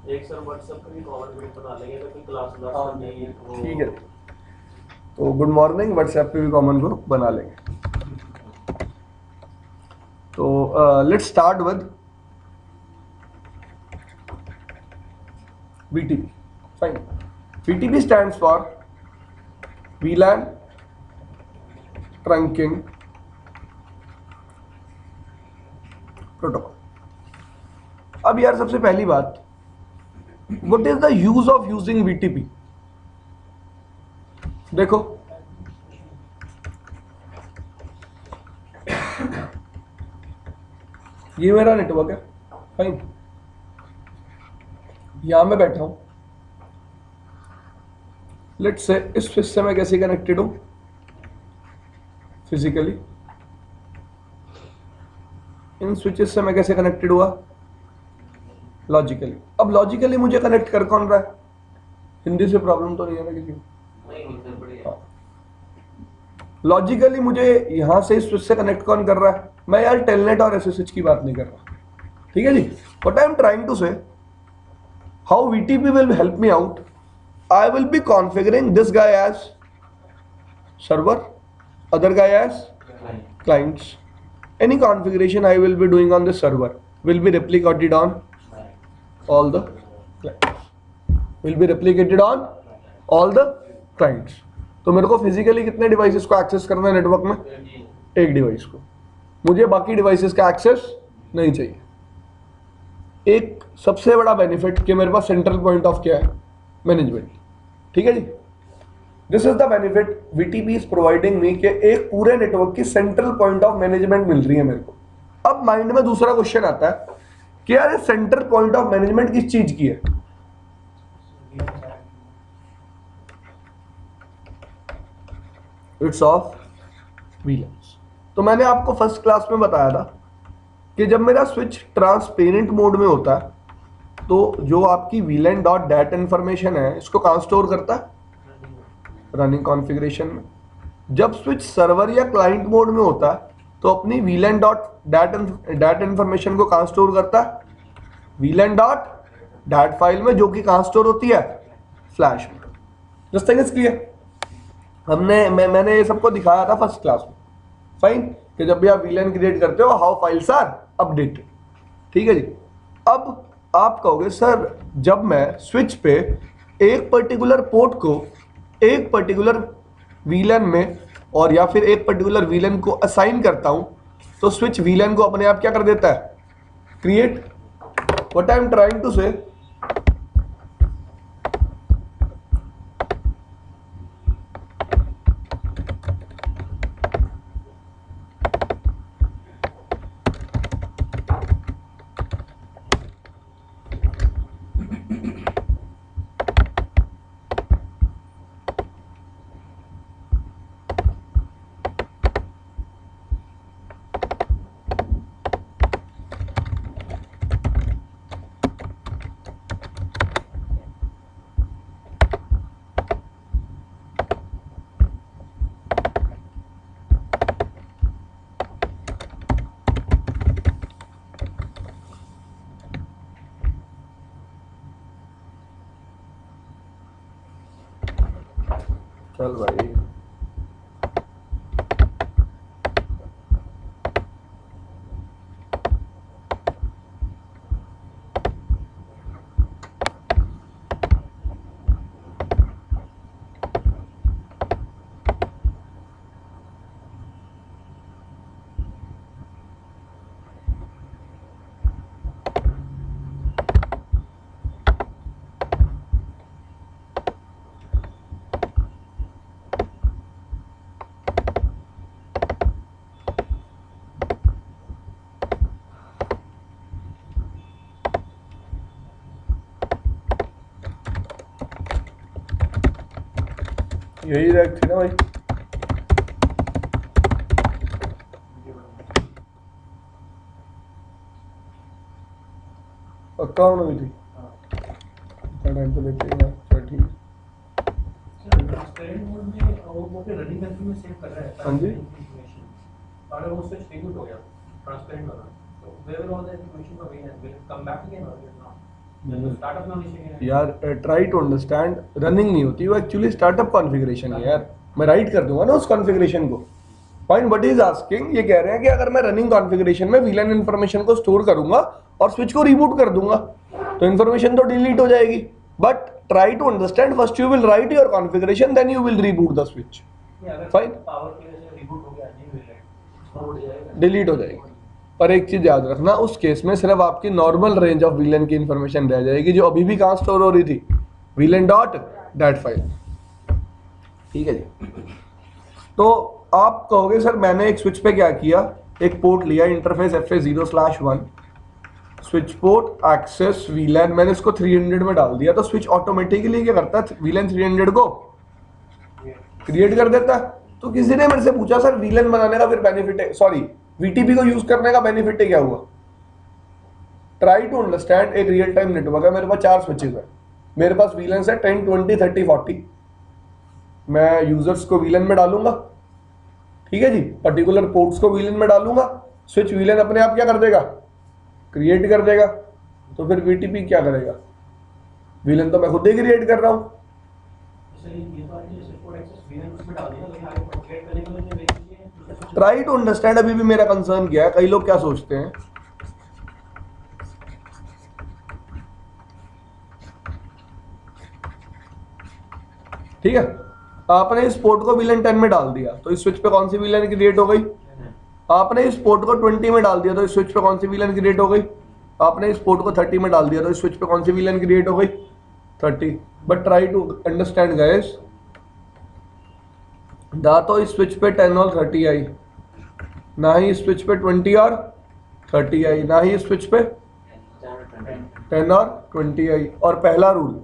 एक sir WhatsApp पे भी कॉमन ग्रुप बना लेंगे तो कोई क्लास करनी। ठीक है, तो गुड मॉर्निंग व्हाट्सएप पे भी कॉमन ग्रुप बना लेंगे। तो let's start with VTP. Fine. VTP stands for VLAN Trunking Protocol. अब यार सबसे पहली बात, what is the use of using VTP? देखो ये मेरा नेटवर्क है, फाइन, यहां मैं बैठा हूं, लेट्स से इस स्विच से मैं कैसे कनेक्टेड हूं फिजिकली, इन स्विचेस से मैं कैसे कनेक्टेड हुआ लॉजिकली। अब लॉजिकली मुझे कनेक्ट कर कौन रहा है? हिंदी से प्रॉब्लम तो नहीं है ना किसी को? लॉजिकली मुझे यहां से इस स्विच से कनेक्ट कौन कर रहा है? मैं यार टेलनेट और एसएसएच की बात नहीं कर रहा, ठीक है जी। What I am trying to say, how VTP will help me out, I will be configuring this guy as server, other guy as clients. Any configuration I will be doing on the server will be replicated on all the clients. Will be replicated on all the clients. तो मेरे को physically कितने devices को access करना है network में? एक device को। मुझे बाकी डिवाइसेस का एक्सेस नहीं चाहिए। एक सबसे बड़ा बेनिफिट कि मेरे पास सेंट्रल पॉइंट ऑफ क्या है? मैनेजमेंट, ठीक है जी। This is the benefit VTP is providing me कि एक पूरे नेटवर्क की सेंट्रल पॉइंट ऑफ मैनेजमेंट मिल रही है मेरे को। अब माइंड में दूसरा क्वेश्चन आता है कि यार ये सेंट्रल पॉइंट ऑफ मैनेजमेंट किस चीज की है? It's of VLANs। तो मैंने आपको फर्स्ट क्लास में बताया था कि जब मेरा स्विच ट्रांसपेरेंट मोड में होता है तो जो आपकी VLAN.dat इंफॉर्मेशन है इसको कहां स्टोर करता है? रनिंग कॉन्फ़िगरेशन में। जब स्विच सर्वर या क्लाइंट मोड में होता है तो अपनी VLAN.dat इंफॉर्मेशन को कहां स्टोर करता है? VLAN.dat फाइल में, जो कि कहां स्टोर होती है? फ्लैश में। Just thing is clear. मैंने ये सबको दिखाया था फर्स्ट क्लास में, फाइन, कि जब भी आप VLAN क्रिएट करते हो हाउ फाइल्स आर अपडेटेड, ठीक है जी। अब आप कहोगे सर जब मैं स्विच पे एक पर्टिकुलर पोर्ट को एक पर्टिकुलर VLAN में और या फिर एक पर्टिकुलर VLAN को असाइन करता हूं तो स्विच VLAN को अपने आप क्या कर देता है? Create. What I am trying to say, चल भाई यही रैक थी ना भाई? पक्का होना हुई थी, टाइम तो लेते हैं। चल ठीक है। ट्रांसपेरेंट मोड में वो पे रनिंग कंट्री में सेव कर रहा है। हाँ जी। अगर वो स्विच रिबूट हो गया ट्रांसपेरेंट वाला तो where all the information for VLAN will come back again और नॉट? स्टार्टअप में होनी चाहिए यार ट्राई टू अंडरस्टैंड, रनिंग नहीं होती वो, एक्चुअली स्टार्टअप कॉन्फ़िगरेशन है यार, मैं राइट कर दूंगा ना उस कॉन्फ़िगरेशन को। फाइन, बट इज आस्किंग, ये कह रहे हैं कि अगर मैं रनिंग कॉन्फ़िगरेशन में वीलन इन्फॉर्मेशन को स्टोर करूंगा और स्विच को रिबूट कर दूंगा तो इन्फॉर्मेशन तो डिलीट हो जाएगी। But try to understand, first you will write your configuration, then you will reboot the switch, fine, power की वजह से रिबूट हो गया नहीं हुई है उड़ जाएगा डिलीट हो जाएगी। पर एक चीज याद रखना, उस केस में सिर्फ आपकी नॉर्मल रेंज ऑफ वीलन की इंफॉर्मेशन रह जाएगी जो अभी भी कहाँ स्टोर हो रही थी, वीलन डॉट दैट फाइल। ठीक है जी। तो आप कहोगे सर मैंने एक स्विच पे क्या किया, एक पोर्ट लिया interface FA0/1 switch port access VLAN, मैंने इसको 300 में डाल दिया तो स्विच ऑटोमेटिकली क्या करता है, वीलन 300 को क्रिएट कर देता है। तो किसी ने मेरे से पूछा सर वीलन बनाने का फिर बेनिफिट है, सॉरी वीटीपी को यूज करने का बेनिफिट है क्या हुआ। ट्राई टू अंडरस्टैंड, एक रियल टाइम नेटवर्क है, मेरे पास 4 स्विचेस है, मेरे पास वीलन्स है 10, 20, 30, 40, मैं यूजर्स को वीलन में डालूंगा, ठीक है जी, पर्टिकुलर पोर्ट्स को वीलन में डालूंगा, स्विच वीलन अपने आप क्या कर देगा, क्रिएट कर देगा। तो फिर वीटीपी क्या करेगा, वीलन तो मैं खुद ही क्रिएट कर रहा हूं। ट्राई टू अंडरस्टैंड, अभी भी मेरा कंसर्न क्या है, कई लोग क्या सोचते हैं, ठीक है, आपने इस पोर्ट को वीलन 10 में डाल दिया तो इस स्विच पे कौन सी वीलन क्रिएट हो गई, आपने इस पोर्ट को 20 में डाल दिया तो इस स्विच पे कौन सी वीलन क्रिएट हो गई, आपने इस पोर्ट को 30 में डाल दिया तो इस स्विच पे कौन सी वीलन क्रिएट हो गई, 30। But try to understand guys, ना तो इस स्विच पे 10 और 30 आई, ना ही इस स्विच पे 20 और 30 आई, ना ही इस स्विच पे 10 और 20 आई। और पहला rule,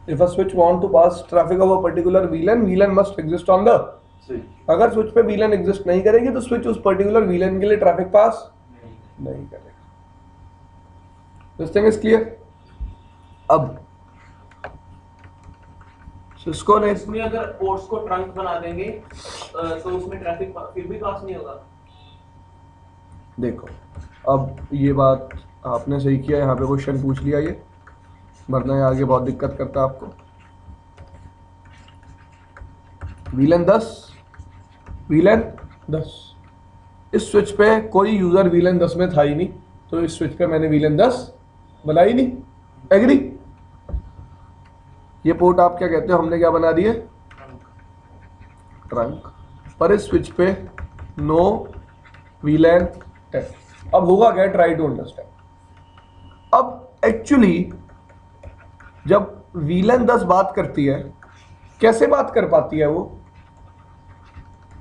if a switch want to pass traffic of a particular VLAN, VLAN must exist on the switch. अगर स्विच पे VLAN एग्जिस्ट नहीं करेगी तो स्विच उस पर्टिकुलर VLAN के लिए ट्रैफिक पास नहीं करेगा। This thing is clear. अब सिस्को ने इसमें अगर पोर्ट्स को ट्रंक बना देंगे तो उसमें ट्रैफिक फिर भी पास नहीं होगा। देखो, अब ये बात आपने सही किया, यहाँ पे क्वेश्चन पूछ लिया ये, वरना ये आगे बहुत दिक्कत करता है आपको। वीलन 10, वीलन 10, इस स्विच पे कोई यूजर वीलन 10 में था ही नहीं, तो इस स्विच पे मैंने वीलन 10 बनाई नहीं, एग्री। ये पोर्ट आप क्या कहते हो, हमने क्या बना दिए, ट्रंक। पर इस स्विच पे नो वीलन 10। अब होगा क्या, ट्राई टू अंडरस्टैंड। अब एक्चुअली जब वीलन 10 बात करती है, कैसे बात कर पाती है वो,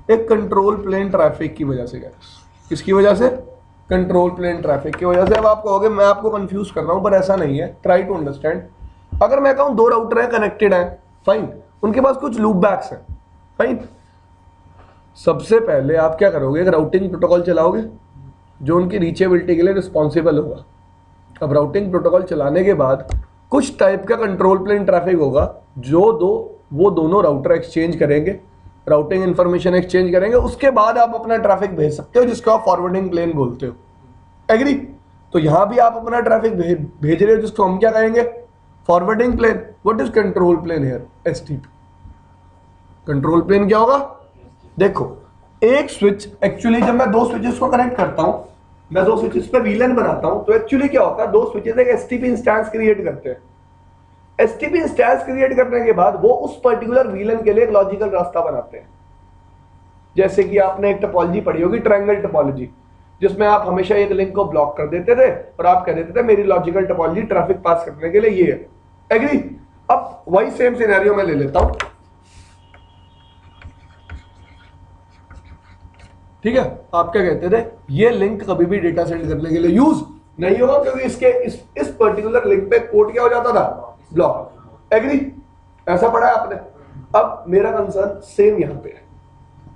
एक कंट्रोल प्लेन ट्रैफिक की वजह से। किसकी वजह से, कंट्रोल प्लेन ट्रैफिक की वजह से। अब आप कहोगे मैं आपको कंफ्यूज कर रहा हूं, पर ऐसा नहीं है, ट्राई टू अंडरस्टैंड। अगर मैं कहूं 2 राउटर हैं कनेक्टेड हैं, फाइन, उनके पास कुछ लूप बैक्स हैं, फाइन। सबसे पहले आप क्या करोगे, एक राउटिंग प्रोटोकॉल चलाओगे जो उनकी रीचेबिलिटी के लिए रिस्पॉन्सिबल होगा। अब राउटिंग प्रोटोकॉल चलाने के बाद कुछ टाइप का कंट्रोल प्लेन ट्रैफिक होगा जो वो दोनों राउटर एक्सचेंज करेंगे, राउटिंग इंफॉर्मेशन एक्सचेंज करेंगे, उसके बाद आप अपना ट्रैफिक भेज सकते हो, जिसको आप फॉरवर्डिंग प्लेन बोलते हो, एग्री। तो यहां भी आप अपना ट्रैफिक भेज रहे हो, जिसको हम क्या कहेंगे, forwarding plane. What is control plane here, STP. Control plane क्या होगा, देखो एक स्विच, एक्चुअली जब मैं 2 स्विचेस को कनेक्ट करता हूं, मैं 2 स्विचेस पे वीलन बनाता हूं, तो एक्चुअली क्या होता है, 2 स्विचेस एक एसटीपी इंस्टेंस क्रिएट करते हैं। एसटीपी इंस्टेंस क्रिएट करने के बाद वो उस पर्टिकुलर वीलन के लिए एक लॉजिकल रास्ता बनाते हैं। जैसे कि आपने एक टोपोलॉजी पढ़ी होगी, ट्रायंगल टोपोलॉजी, जिसमें आप हमेशा एक लिंक को ब्लॉक कर देते थे और आप कह देते थे मेरी लॉजिकल टोपोलॉजी ट्रैफिक पास करने के लिए ये है, एग्री। अब वही सेम सिनेरियो में ले लेता हूं, ठीक है। आप क्या कहते थे, ये लिंक कभी भी डेटा सेंड करने के लिए यूज नहीं होगा, क्योंकि इसके इस पर्टिकुलर लिंक पे पोर्ट क्या हो जाता था, ब्लॉक। एग्री? ऐसा पढ़ा है आपने? अब मेरा कंसर्न सेम यहाँ पे है,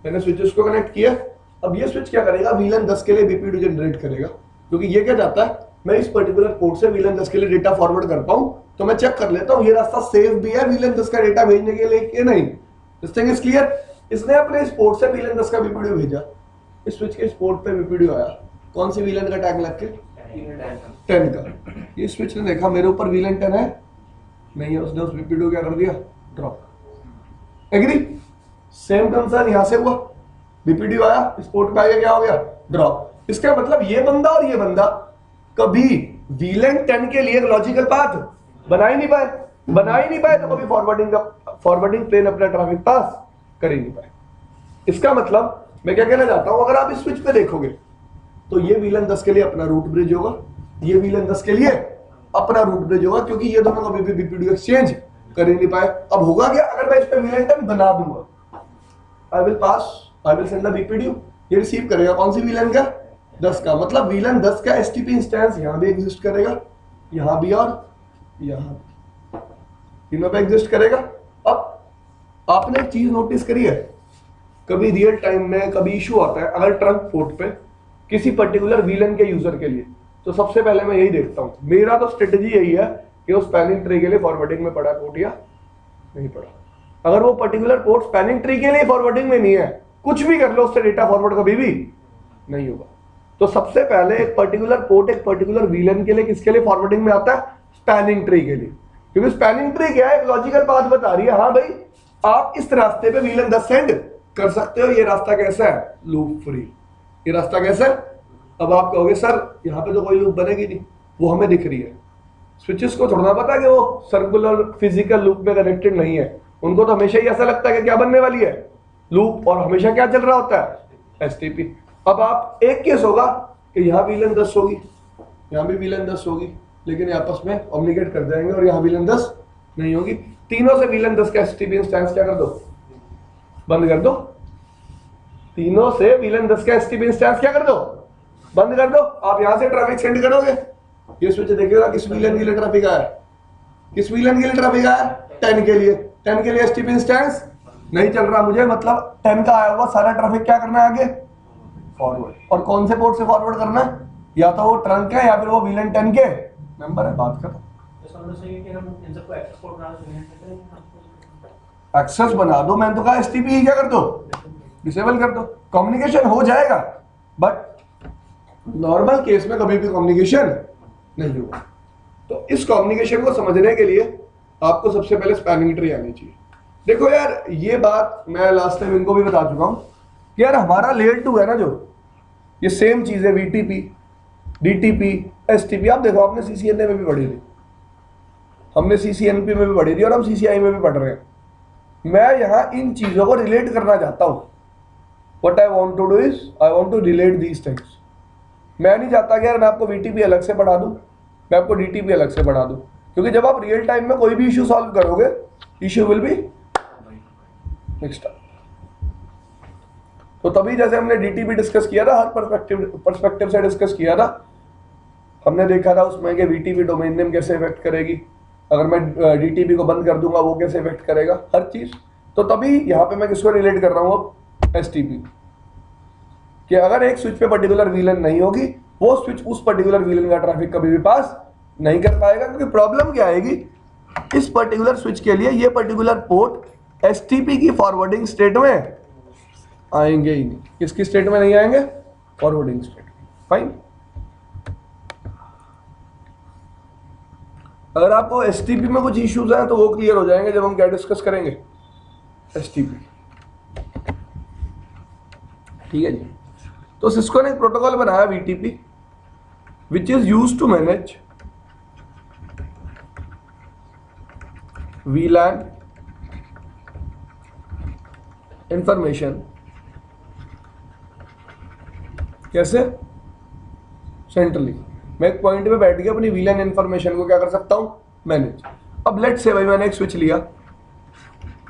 मैंने स्विचेस को कनेक्ट किया। अब ये स्विच क्या करेगा, VLAN 10 के लिए बीपीडी जनरेट करेगा, क्योंकि ये क्या चाहता है, मैं इस पर्टिकुलर पोर्ट से VLAN 10 के लिए डेटा फॉरवर्ड कर पाऊं, तो मैं चेक कर लेता हूं ये रास्ता सेफ भी है VLAN 10 का डेटा भेजने के लिए कि नहीं। This thing is clear. इसने अपने इस पोर्ट से VLAN 10 का बीपीडी भेजा, इस स्विच के इस पोर्ट पे बीपीडी आया, कौन सी VLAN का टैग लग के, 10 का। ये स्विच ने देखा मेरे ऊपर VLAN 10 है नहीं है, उसने उस बीपीडी को क्या कर दिया, ड्रॉप। एग्री? सेम कंसर्न यहां से हुआ, बीपीडी आया, इस पोर्ट पे आया, क्या हो गया, ड्रॉप। इसका मतलब ये बंदा और ये बंदा कभी VLAN 10 के लिए लॉजिकल पाथ बना ही नहीं पाए, तो कभी फॉरवर्डिंग प्लेन अपना ट्रैफिक पास कर ही नहीं पाए। इसका मतलब मैं क्या कहना चाहता हूं, अगर आप इस स्विच पे देखोगे तो ये VLAN 10 के लिए अपना रूट ब्रिज होगा, ये VLAN 10 के लिए अपना रूट ब्रिज होगा, क्योंकि ये दोनों कभी भी बीपीडी एक्सचेंज कर ही नहीं पाए। अब होगा क्या, अगर मैं इस पे VLAN 10 बना दूंगा, I will send the BPD, ये रिसीव करेगा कौन सी VLAN का, 10 का। मतलब VLAN 10 का एसटीपी इंस्टेंस यहां भी एग्जिस्ट करेगा, यहां भी और यहां भी, तीनों पे एग्जिस्ट करेगा। अब आपने एक चीज नोटिस करी है, कभी रियल टाइम में कभी इशू आता है अगर ट्रंक पोर्ट पे किसी पर्टिकुलर VLAN के यूजर के लिए, तो सबसे पहले मैं यही देखता हूं, मेरा तो स्ट्रेटजी यही है कि वो स्पैनिंग ट्री के लिए फॉरवर्डिंग में पड़ा पोर्ट या नहीं पड़ा। अगर वो पर्टिकुलर पोर्ट स्पैनिंग ट्री के लिए फॉरवर्डिंग में नहीं है, कुछ भी कर लो उससे डेटा फॉरवर्ड कभी भी नहीं होगा। तो सबसे पहले एक पर्टिकुलर पोर्ट एक पर्टिकुलर VLAN के लिए किसके लिए फॉरवर्डिंग में आता है, स्पैनिंग ट्री के लिए, क्योंकि स्पैनिंग ट्री क्या है, लॉजिकल पाथ बता रही है, हाँ भाई आप इस रास्ते पे VLAN 10 सेंड कर सकते हो, ये रास्ता कैसा है, लूप फ्री। ये रास्ता कैसा है, अब आप कहोगे सर यहाँ पे तो कोई लूप बनेगी नहीं, वो हमें दिख रही है। स्विचेस को थोड़ा पता है कि वो सर्कुलर फिजिकल लूप में कनेक्टेड नहीं है, उनको तो हमेशा ही ऐसा लगता है कि क्या बनने वाली है, लूप, और हमेशा क्या चल रहा होता है, एसटीपी। अब आप एक केस होगा कि यहाँ VLAN 10 होगी, यहाँ भी VLAN 10 होगी, लेकिन ये आपस में कम्युनिकेट कर जाएंगे और यहाँ VLAN 10 नहीं होगी। तीनों से VLAN 10 का एसटीपी इंस्टेंस क्या कर दो, बंद कर दो। तीनों से VLAN 10 का एसटीपी इंस्टेंस क्या कर दो, बंद कर दो। आप यहां से ट्रैफिक सेंड करोगे, ये स्विच देखिएगा किस VLAN के लिए ट्रैफिक आया, किस VLAN के लिए ट्रैफिक आया, 10 के लिए। 10 के लिए एसटीपी इंस्टेंस नहीं चल रहा मुझे, मतलब 10 का आया हुआ सारा ट्रैफिक क्या करना है आगे, फॉरवर्ड। और कौन से पोर्ट से फॉरवर्ड करना है, या तो वो ट्रंक है या फिर वो VLAN 10 के मेंबर है। बात करो, एक्सेस बना दो, मैंने तो कहा एसटीपी ही क्या कर दो, डिसेबल कर दो, कम्युनिकेशन हो जाएगा, बट नॉर्मल केस में कभी भी कम्युनिकेशन नहीं होगा। तो इस कम्युनिकेशन को समझने के लिए आपको सबसे पहले स्पैनिंग ट्री आनी चाहिए। देखो यार, ये बात मैं लास्ट टाइम इनको भी बता चुका हूं कि यार हमारा लेयर 2 है ना, जो ये सेम चीज है, VTP, DTP, STP। आप देखो, आपने CCNA में भी पढ़ी थी, हमने CCNP में भी पढ़ी थी, और हम CCI में भी पढ़ रहे हैं। मैं यहाँ इन चीजों को रिलेट करना चाहता हूँ। What I want to do is I want to relate these things। मैं नहीं चाहता कि यार मैं आपको VTP अलग से पढ़ा दूं, मैं आपको DTP अलग से पढ़ा दूं, क्योंकि जब आप रियल टाइम में कोई भी इशू सॉल्व करोगे, issue will be next time. तो तभी जैसे हमने DTP डिस्कस किया था, हर पर्सपेक्टिव से डिस्कस किया था, हमने देखा था उसमें कि VTP डोमेन नेम कैसे इफेक्ट करेगी, अगर मैं DTP को बंद कर दूंगा वो कैसे इफेक्ट करेगा, हर चीज। तो तभी यहाँ पे मैं किसको रिलेट कर रहा हूँ अब, STP, कि अगर एक स्विच पे पर्टिकुलर VLAN नहीं होगी, वो स्विच उस पर्टिकुलर VLAN का ट्रैफिक कभी भी पास नहीं कर पाएगा। क्योंकि प्रॉब्लम क्या आएगी, इस पर्टिकुलर स्विच के लिए ये पर्टिकुलर पोर्ट STP की फॉरवर्डिंग स्टेट में आएंगे ही नहीं। किसकी स्टेट में नहीं आएंगे, फॉरवर्डिंग स्टेट। फाइन। अगर आपको STP में कुछ इश्यूज हैं तो वो क्लियर हो जाएंगे जब हम क्या डिस्कस करेंगे, STP। ठीक है जी। तो सिस्को ने एक प्रोटोकॉल बनाया VTP, which is used to manage VLAN information. कैसे, सेंट्रली मैं एक पॉइंट पे बैठ के अपनी VLAN इंफॉर्मेशन को क्या कर सकता हूं, मैनेज। अब लेट से भाई मैंने एक स्विच लिया,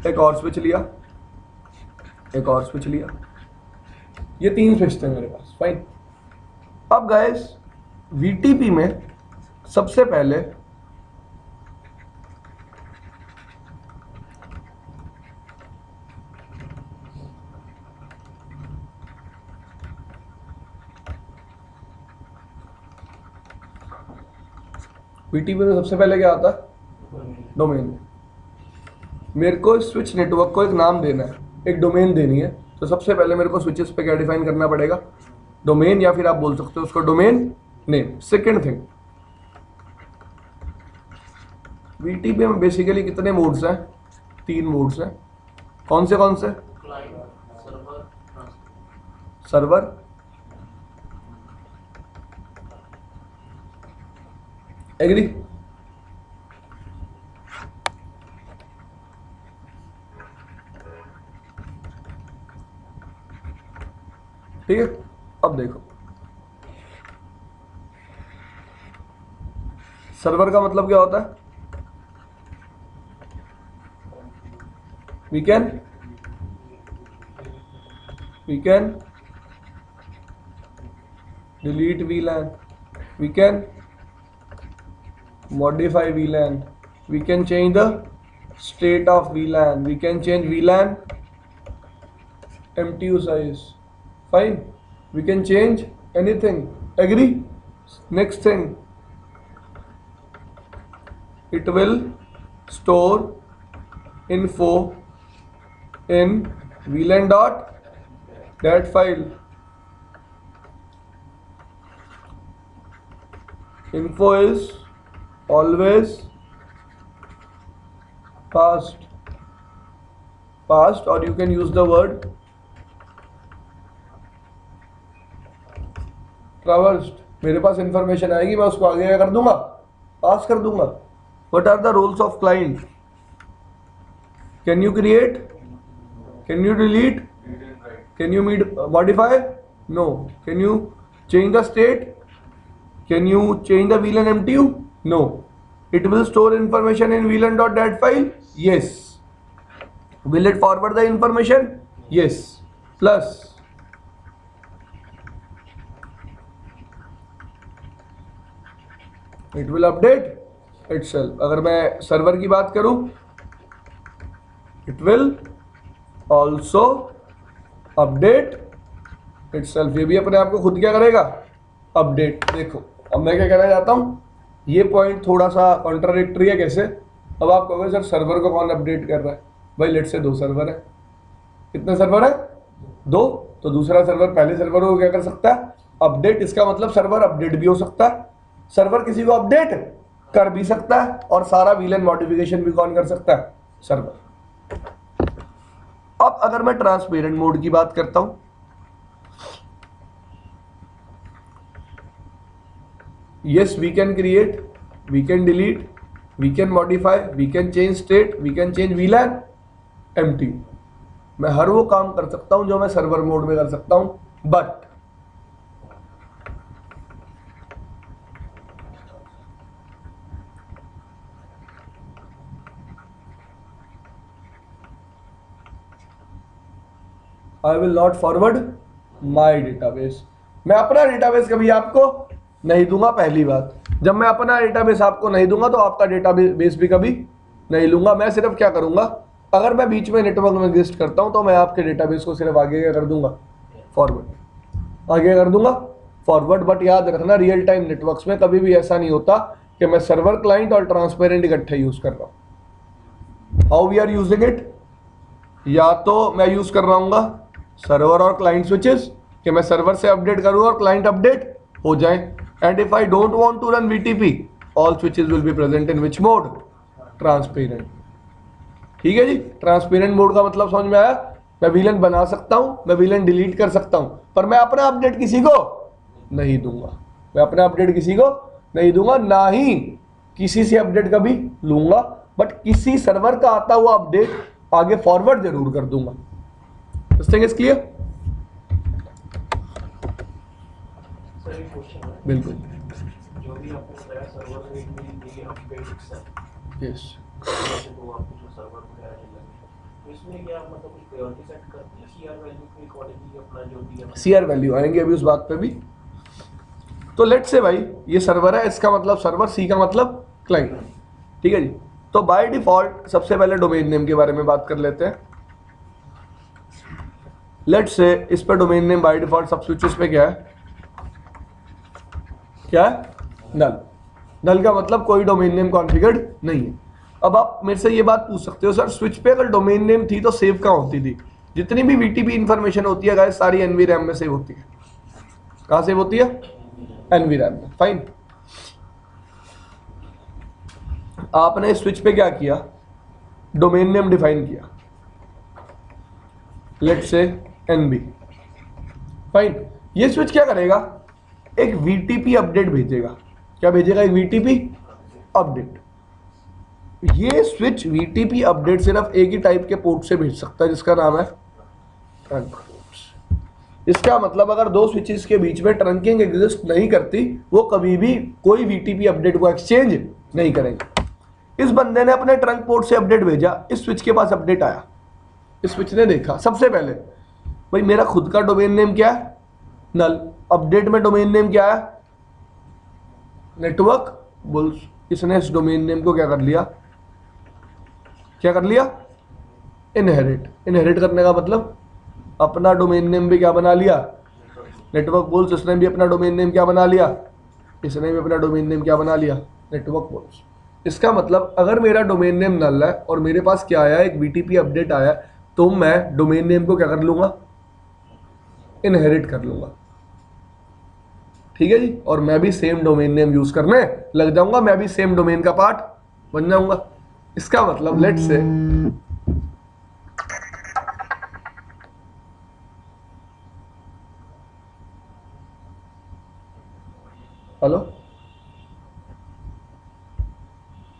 एक और स्विच लिया, एक और स्विच लिया, ये 3 स्विच थे मेरे पास। फाइन। अब गाइस VTP में सबसे पहले VTP में सबसे पहले क्या आता है? डोमेन। मेरे को स्विच नेटवर्क को एक नाम देना है, एक डोमेन देनी है, तो सबसे पहले मेरे को स्विचेस पे क्या डिफाइन करना पड़ेगा? डोमेन, या फिर आप बोल सकते हो उसको domain name. Second thing, VTP में बेसिकली कितने मोड्स हैं? 3 मोड्स हैं। कौन से? Client, server, transport. Server, agree? ठीक है, अब देखो, सर्वर का मतलब क्या होता है? we can delete VLAN, we can modify VLAN, we can change the state of VLAN, we can change VLAN MTU size, fine, we can change anything, agree? Next thing, it will store info in VLAN.dat file. Info is always passed, or you can use the word traversed. मेरे पास information आएगी, मैं उसको आगे क्या कर दूंगा? पास कर दूंगा। What are the roles of client? Can you create? Can you delete? Can you modify? No. Can you change the state? Can you change the VLAN MTU? No. It will store information in VLAN.dat file? Yes. Will it forward the information? Yes. Plus, it will update itself. अगर मैं server की बात करूं, it will also update itself. ये भी अपने आप को खुद क्या करेगा? अपडेट। देखो, अब मैं क्या कहना चाहता हूं, ये पॉइंट थोड़ा सा कॉन्ट्राडिक्टरी है। कैसे? अब आप कहोगे सर सर्वर को कौन अपडेट कर रहा है? भाई लेट से 2 सर्वर है। कितने सर्वर है? 2। तो दूसरा सर्वर पहले सर्वर को क्या कर सकता है? अपडेट। इसका मतलब सर्वर अपडेट भी हो सकता है, सर्वर किसी को अपडेट कर भी सकता है, और सारा VLAN मॉडिफिकेशन भी कौन कर सकता है? सर्वर। अब अगर मैं ट्रांसपेरेंट मोड की बात करता हूं, yes, we can create, we can delete, we can modify, we can change state, we can change VLAN MTU. मैं हर वो काम कर सकता हूं जो मैं सर्वर मोड में कर सकता हूं, but I will not forward my database. मैं अपना डेटाबेस कभी आपको नहीं दूंगा। पहली बात, जब मैं अपना डेटाबेस आपको नहीं दूंगा तो आपका डेटाबेस भी कभी नहीं लूंगा। मैं सिर्फ क्या करूंगा, अगर मैं बीच में नेटवर्क में एग्जिस्ट करता हूं तो मैं आपके डेटाबेस को सिर्फ आगे क्या कर दूंगा? फॉरवर्ड। आगे कर दूंगा फॉरवर्ड। बट याद रखना, रियल टाइम नेटवर्क्स में कभी भी ऐसा नहीं होता कि मैं सर्वर, क्लाइंट और ट्रांसपेरेंट इकट्ठे यूज कर रहा हूं। How we are using it? या तो मैं यूज कर रहा हूँ सर्वर और क्लाइंट स्विचेस, कि मैं सर्वर से अपडेट करूँ और क्लाइंट अपडेट हो जाए। And if I don't want to run VTP, all switches will be present in which mode? Transparent. ठीक है जी, ट्रांसपेरेंट मोड का मतलब समझ में आया? मैं VLAN बना सकता हूं, मैं VLAN डिलीट कर सकता हूं, पर मैं अपना अपडेट किसी को नहीं दूंगा। मैं अपना अपडेट किसी को नहीं दूंगा, ना ही किसी से अपडेट कभी लूंगा, बट किसी सर्वर का आता हुआ अपडेट आगे फॉरवर्ड जरूर कर दूंगा। This thing is clear? Sir एक क्वेश्चन है, बिल्कुल। जो भी आपने बताया सर्वर में ये अपडेट एक्सेप्ट, यस। जैसे तो आपको जो सर्वर वगैरह जो लगे, तो इसमें क्या मतलब कुछ प्रायोरिटी सेट करते हैं CR वैल्यू के अकॉर्डिंगली अपना जो भी है? CR वैल्यू आएंगे अभी उस बात पे भी। तो लेट से भाई ये सर्वर है, इसका मतलब सर्वर, C का मतलब क्लाइंट। ठीक है जी, तो बाय डिफॉल्ट सबसे पहले डोमेन नेम के बारे में बात कर लेते हैं। लेट से इस पे डोमेन नेम बाय डिफॉल्ट सब स्विचेस पे क्या है? क्या है? नल। नल का मतलब कोई डोमेन नेम कॉन्फ़िगर्ड नहीं है। अब आप मेरे से ये बात पूछ सकते हो, सर स्विच पे अगर डोमेन नेम थी तो सेव कहाँ होती थी? जितनी भी VTP इंफॉर्मेशन होती है गाइस सारी NVRAM में सेव होती है। कहाँ सेव होती है? NVRAM में। फाइन, आपने स्विच पे क्या किया? डोमेन नेम डिफाइन किया, लेट्स से NB। फाइन, ये स्विच क्या करेगा? एक VTP अपडेट भेजेगा। क्या भेजेगा? एक VTP अपडेट। ये स्विच VTP अपडेट सिर्फ एक ही टाइप के पोर्ट से भेज सकता है जिसका नाम है ट्रंक। इसका मतलब अगर दो स्विचेस के बीच में ट्रंकिंग एग्जिस्ट नहीं करती, वो कभी भी कोई VTP अपडेट को एक्सचेंज नहीं करेंगे। इस बंदे ने अपने ट्रंक पोर्ट से अपडेट भेजा, इस स्विच के पास अपडेट आया, इस स्विच ने देखा सबसे पहले भाई मेरा खुद का डोमेन नेम क्या है? नल। अपडेट में डोमेन नेम क्या है? Network bulls. इसने इस डोमेन नेम को क्या कर लिया? क्या कर लिया? इनहेरिट। इनहेरिट करने का मतलब अपना डोमेन नेम भी क्या बना लिया? Network bulls. इसने भी अपना डोमेन नेम क्या बना लिया? इसने भी अपना डोमेन नेम क्या बना लिया? Network bulls. इसका मतलब अगर मेरा डोमेन नेम नल है और मेरे पास क्या आया? एक VTP अपडेट आया, तो मैं डोमेन नेम को क्या कर लूंगा? इनहेरिट कर लूंगा। ठीक है जी, और मैं भी सेम डोमेन नेम यूज करने लग जाऊंगा, मैं भी सेम डोमेन का पार्ट बन जाऊंगा। इसका मतलब लेट्स से हेलो,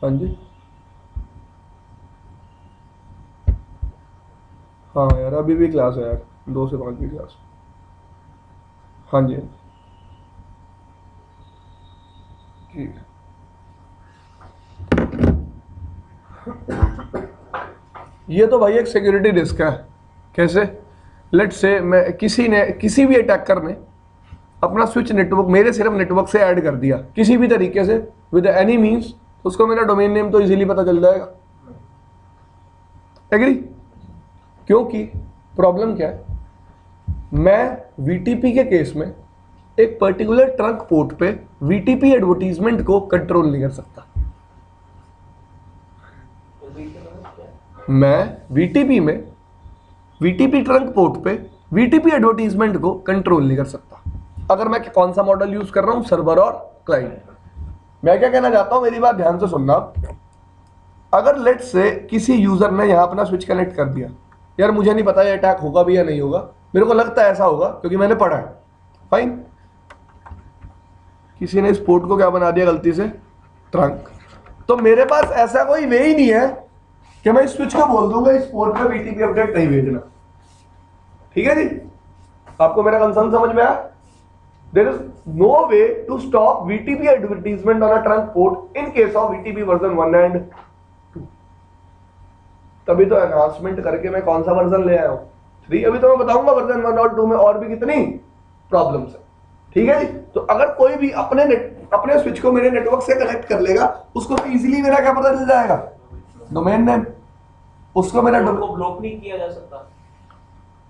हाँ जी, हाँ यार अभी भी क्लास है यार, 2 से 5 की क्लास। हाँ जी, ठीक है। ये तो भाई एक सिक्योरिटी रिस्क है। कैसे? लेट्स से मैं किसी भी अटैकर ने अपना स्विच नेटवर्क मेरे सिर्फ नेटवर्क से ऐड कर दिया किसी भी तरीके से विद एनी मींस, उसको मेरा डोमेन नेम तो इजीली पता चल जाएगा। एग्री? क्योंकि प्रॉब्लम क्या है, मैं VTP के केस में एक पर्टिकुलर ट्रंक पोर्ट पे VTP एडवर्टीजमेंट को कंट्रोल नहीं कर सकता। मैं VTP में VTP ट्रंक पोर्ट पे VTP एडवर्टीजमेंट को कंट्रोल नहीं कर सकता। अगर मैं कौन सा मॉडल यूज कर रहा हूं, सर्वर और क्लाइंट। मैं क्या कहना चाहता हूं, मेरी बात ध्यान से सुनना। अगर लेट्स से किसी यूजर ने यहां अपना स्विच कनेक्ट कर दिया, यार मुझे नहीं पता ये अटैक होगा भी या नहीं होगा, मेरे को लगता है ऐसा होगा क्योंकि मैंने पढ़ा है। फाइन, किसी ने इस पोर्ट को क्या बना दिया गलती से? ट्रंक। तो मेरे पास ऐसा कोई वे ही नहीं है कि मैं इस स्विच को बोल दूंगा इस पोर्ट पे VTP अपडेट नहीं भेजना। ठीक है जी, आपको मेरा कंसर्न समझ में आया? There is no way to stop VTP advertisement on a trunk port in case of VTP version 1 and 2. तभी तो एनहांसमेंट करके मैं कौन सा वर्जन ले आया हूं? 3। अभी तो मैं बताऊंगा वर्जन 1 और 2 में और भी कितनी प्रॉब्लम्स है। ठीक है जी, तो अगर कोई भी अपने स्विच को मेरे नेटवर्क से कनेक्ट कर लेगा, उसको तो इजीली मेरा क्या पता चल जाएगा? Domain name. उसको मेरा ब्लॉक नहीं किया जा सकता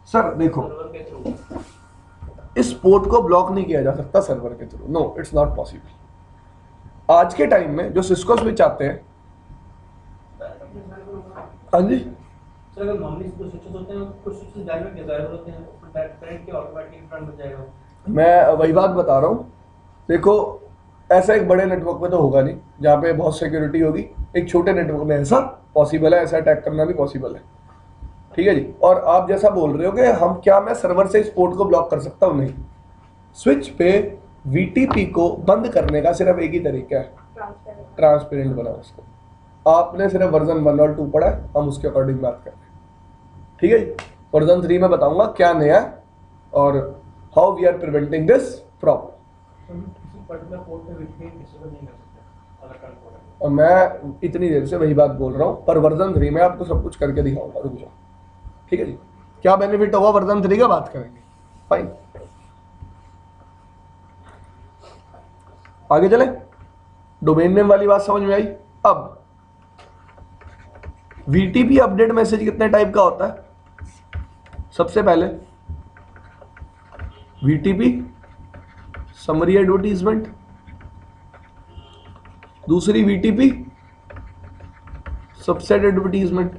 सर। देखो, सर्वर के थ्रू इस पोर्ट को ब्लॉक नहीं किया जा सकता सर्वर के थ्रू। No, it's not possible. आज के टाइम में जो सिस्को स्विच आते हैं, हाँ जी सर, अगर नॉर्मली कुछ स्विचेस होते हैं, कुछ स्विचेस डायरेक्ट डिजायरेबल होते हैं, तो करंट के ऑटोमेटिक फ्रंट हो जाएगा। मैं वही बात बता रहा हूँ। देखो, ऐसा एक बड़े नेटवर्क में तो होगा नहीं जहाँ पे बहुत सिक्योरिटी होगी। एक छोटे नेटवर्क में ऐसा पॉसिबल है, ऐसा अटैक करना भी पॉसिबल है। ठीक है जी, और आप जैसा बोल रहे हो कि हम क्या मैं सर्वर से इस पोर्ट को ब्लॉक कर सकता हूँ? नहीं। स्विच पे VTP को बंद करने का सिर्फ एक ही तरीका है, ट्रांसपेरेंट बनाओ उसको। आपने सिर्फ वर्जन 1 और 2 पढ़ा है, हम उसके अकॉर्डिंग बात कर रहे हैं। ठीक है जी, वर्जन 3 में बताऊंगा क्या नया और how we are preventing this problem. और मैं इतनी देर से वही बात बोल रहा हूँ, पर वर्जन 3 में आपको सब कुछ करके दिखाऊंगा। रुक जाओ। ठीक है जी, क्या बेनिफिट होगा वर्जन 3 का बात करेंगे। फाइन, आगे चले। डोमेन नेम वाली बात समझ में आई। अब VTP अपडेट मैसेज कितने टाइप का होता है? सबसे पहले VTP समरी एडवर्टीजमेंट, दूसरी VTP सबसेट एडवर्टीजमेंट,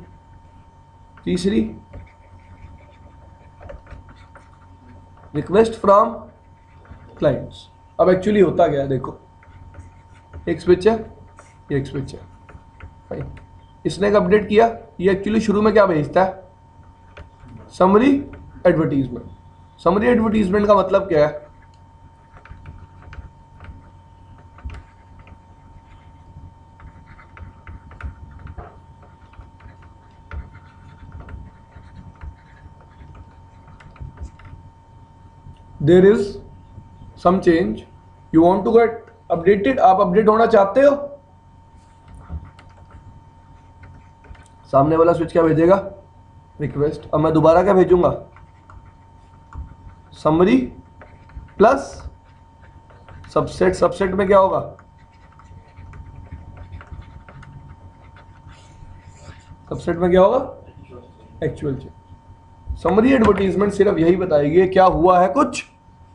तीसरी रिक्वेस्ट फ्रॉम क्लाइंट्स। अब एक्चुअली होता क्या है देखो, एक स्विच है, ये एक स्विच है, फाइन। इसने एक अपडेट किया, ये एक्चुअली शुरू में क्या भेजता है, समरी एडवर्टीजमेंट। समरी एडवर्टीजमेंट का मतलब क्या है, there is some change, you want to get updated, आप अपडेट होना चाहते हो, सामने वाला स्विच क्या भेजेगा, रिक्वेस्ट। अब मैं दोबारा क्या भेजूंगा, समरी प्लस सबसेट। सबसेट में क्या होगा, सबसेट में क्या होगा, एक्चुअल चेंज। समरी एडवर्टीजमेंट सिर्फ यही बताएगी क्या हुआ है कुछ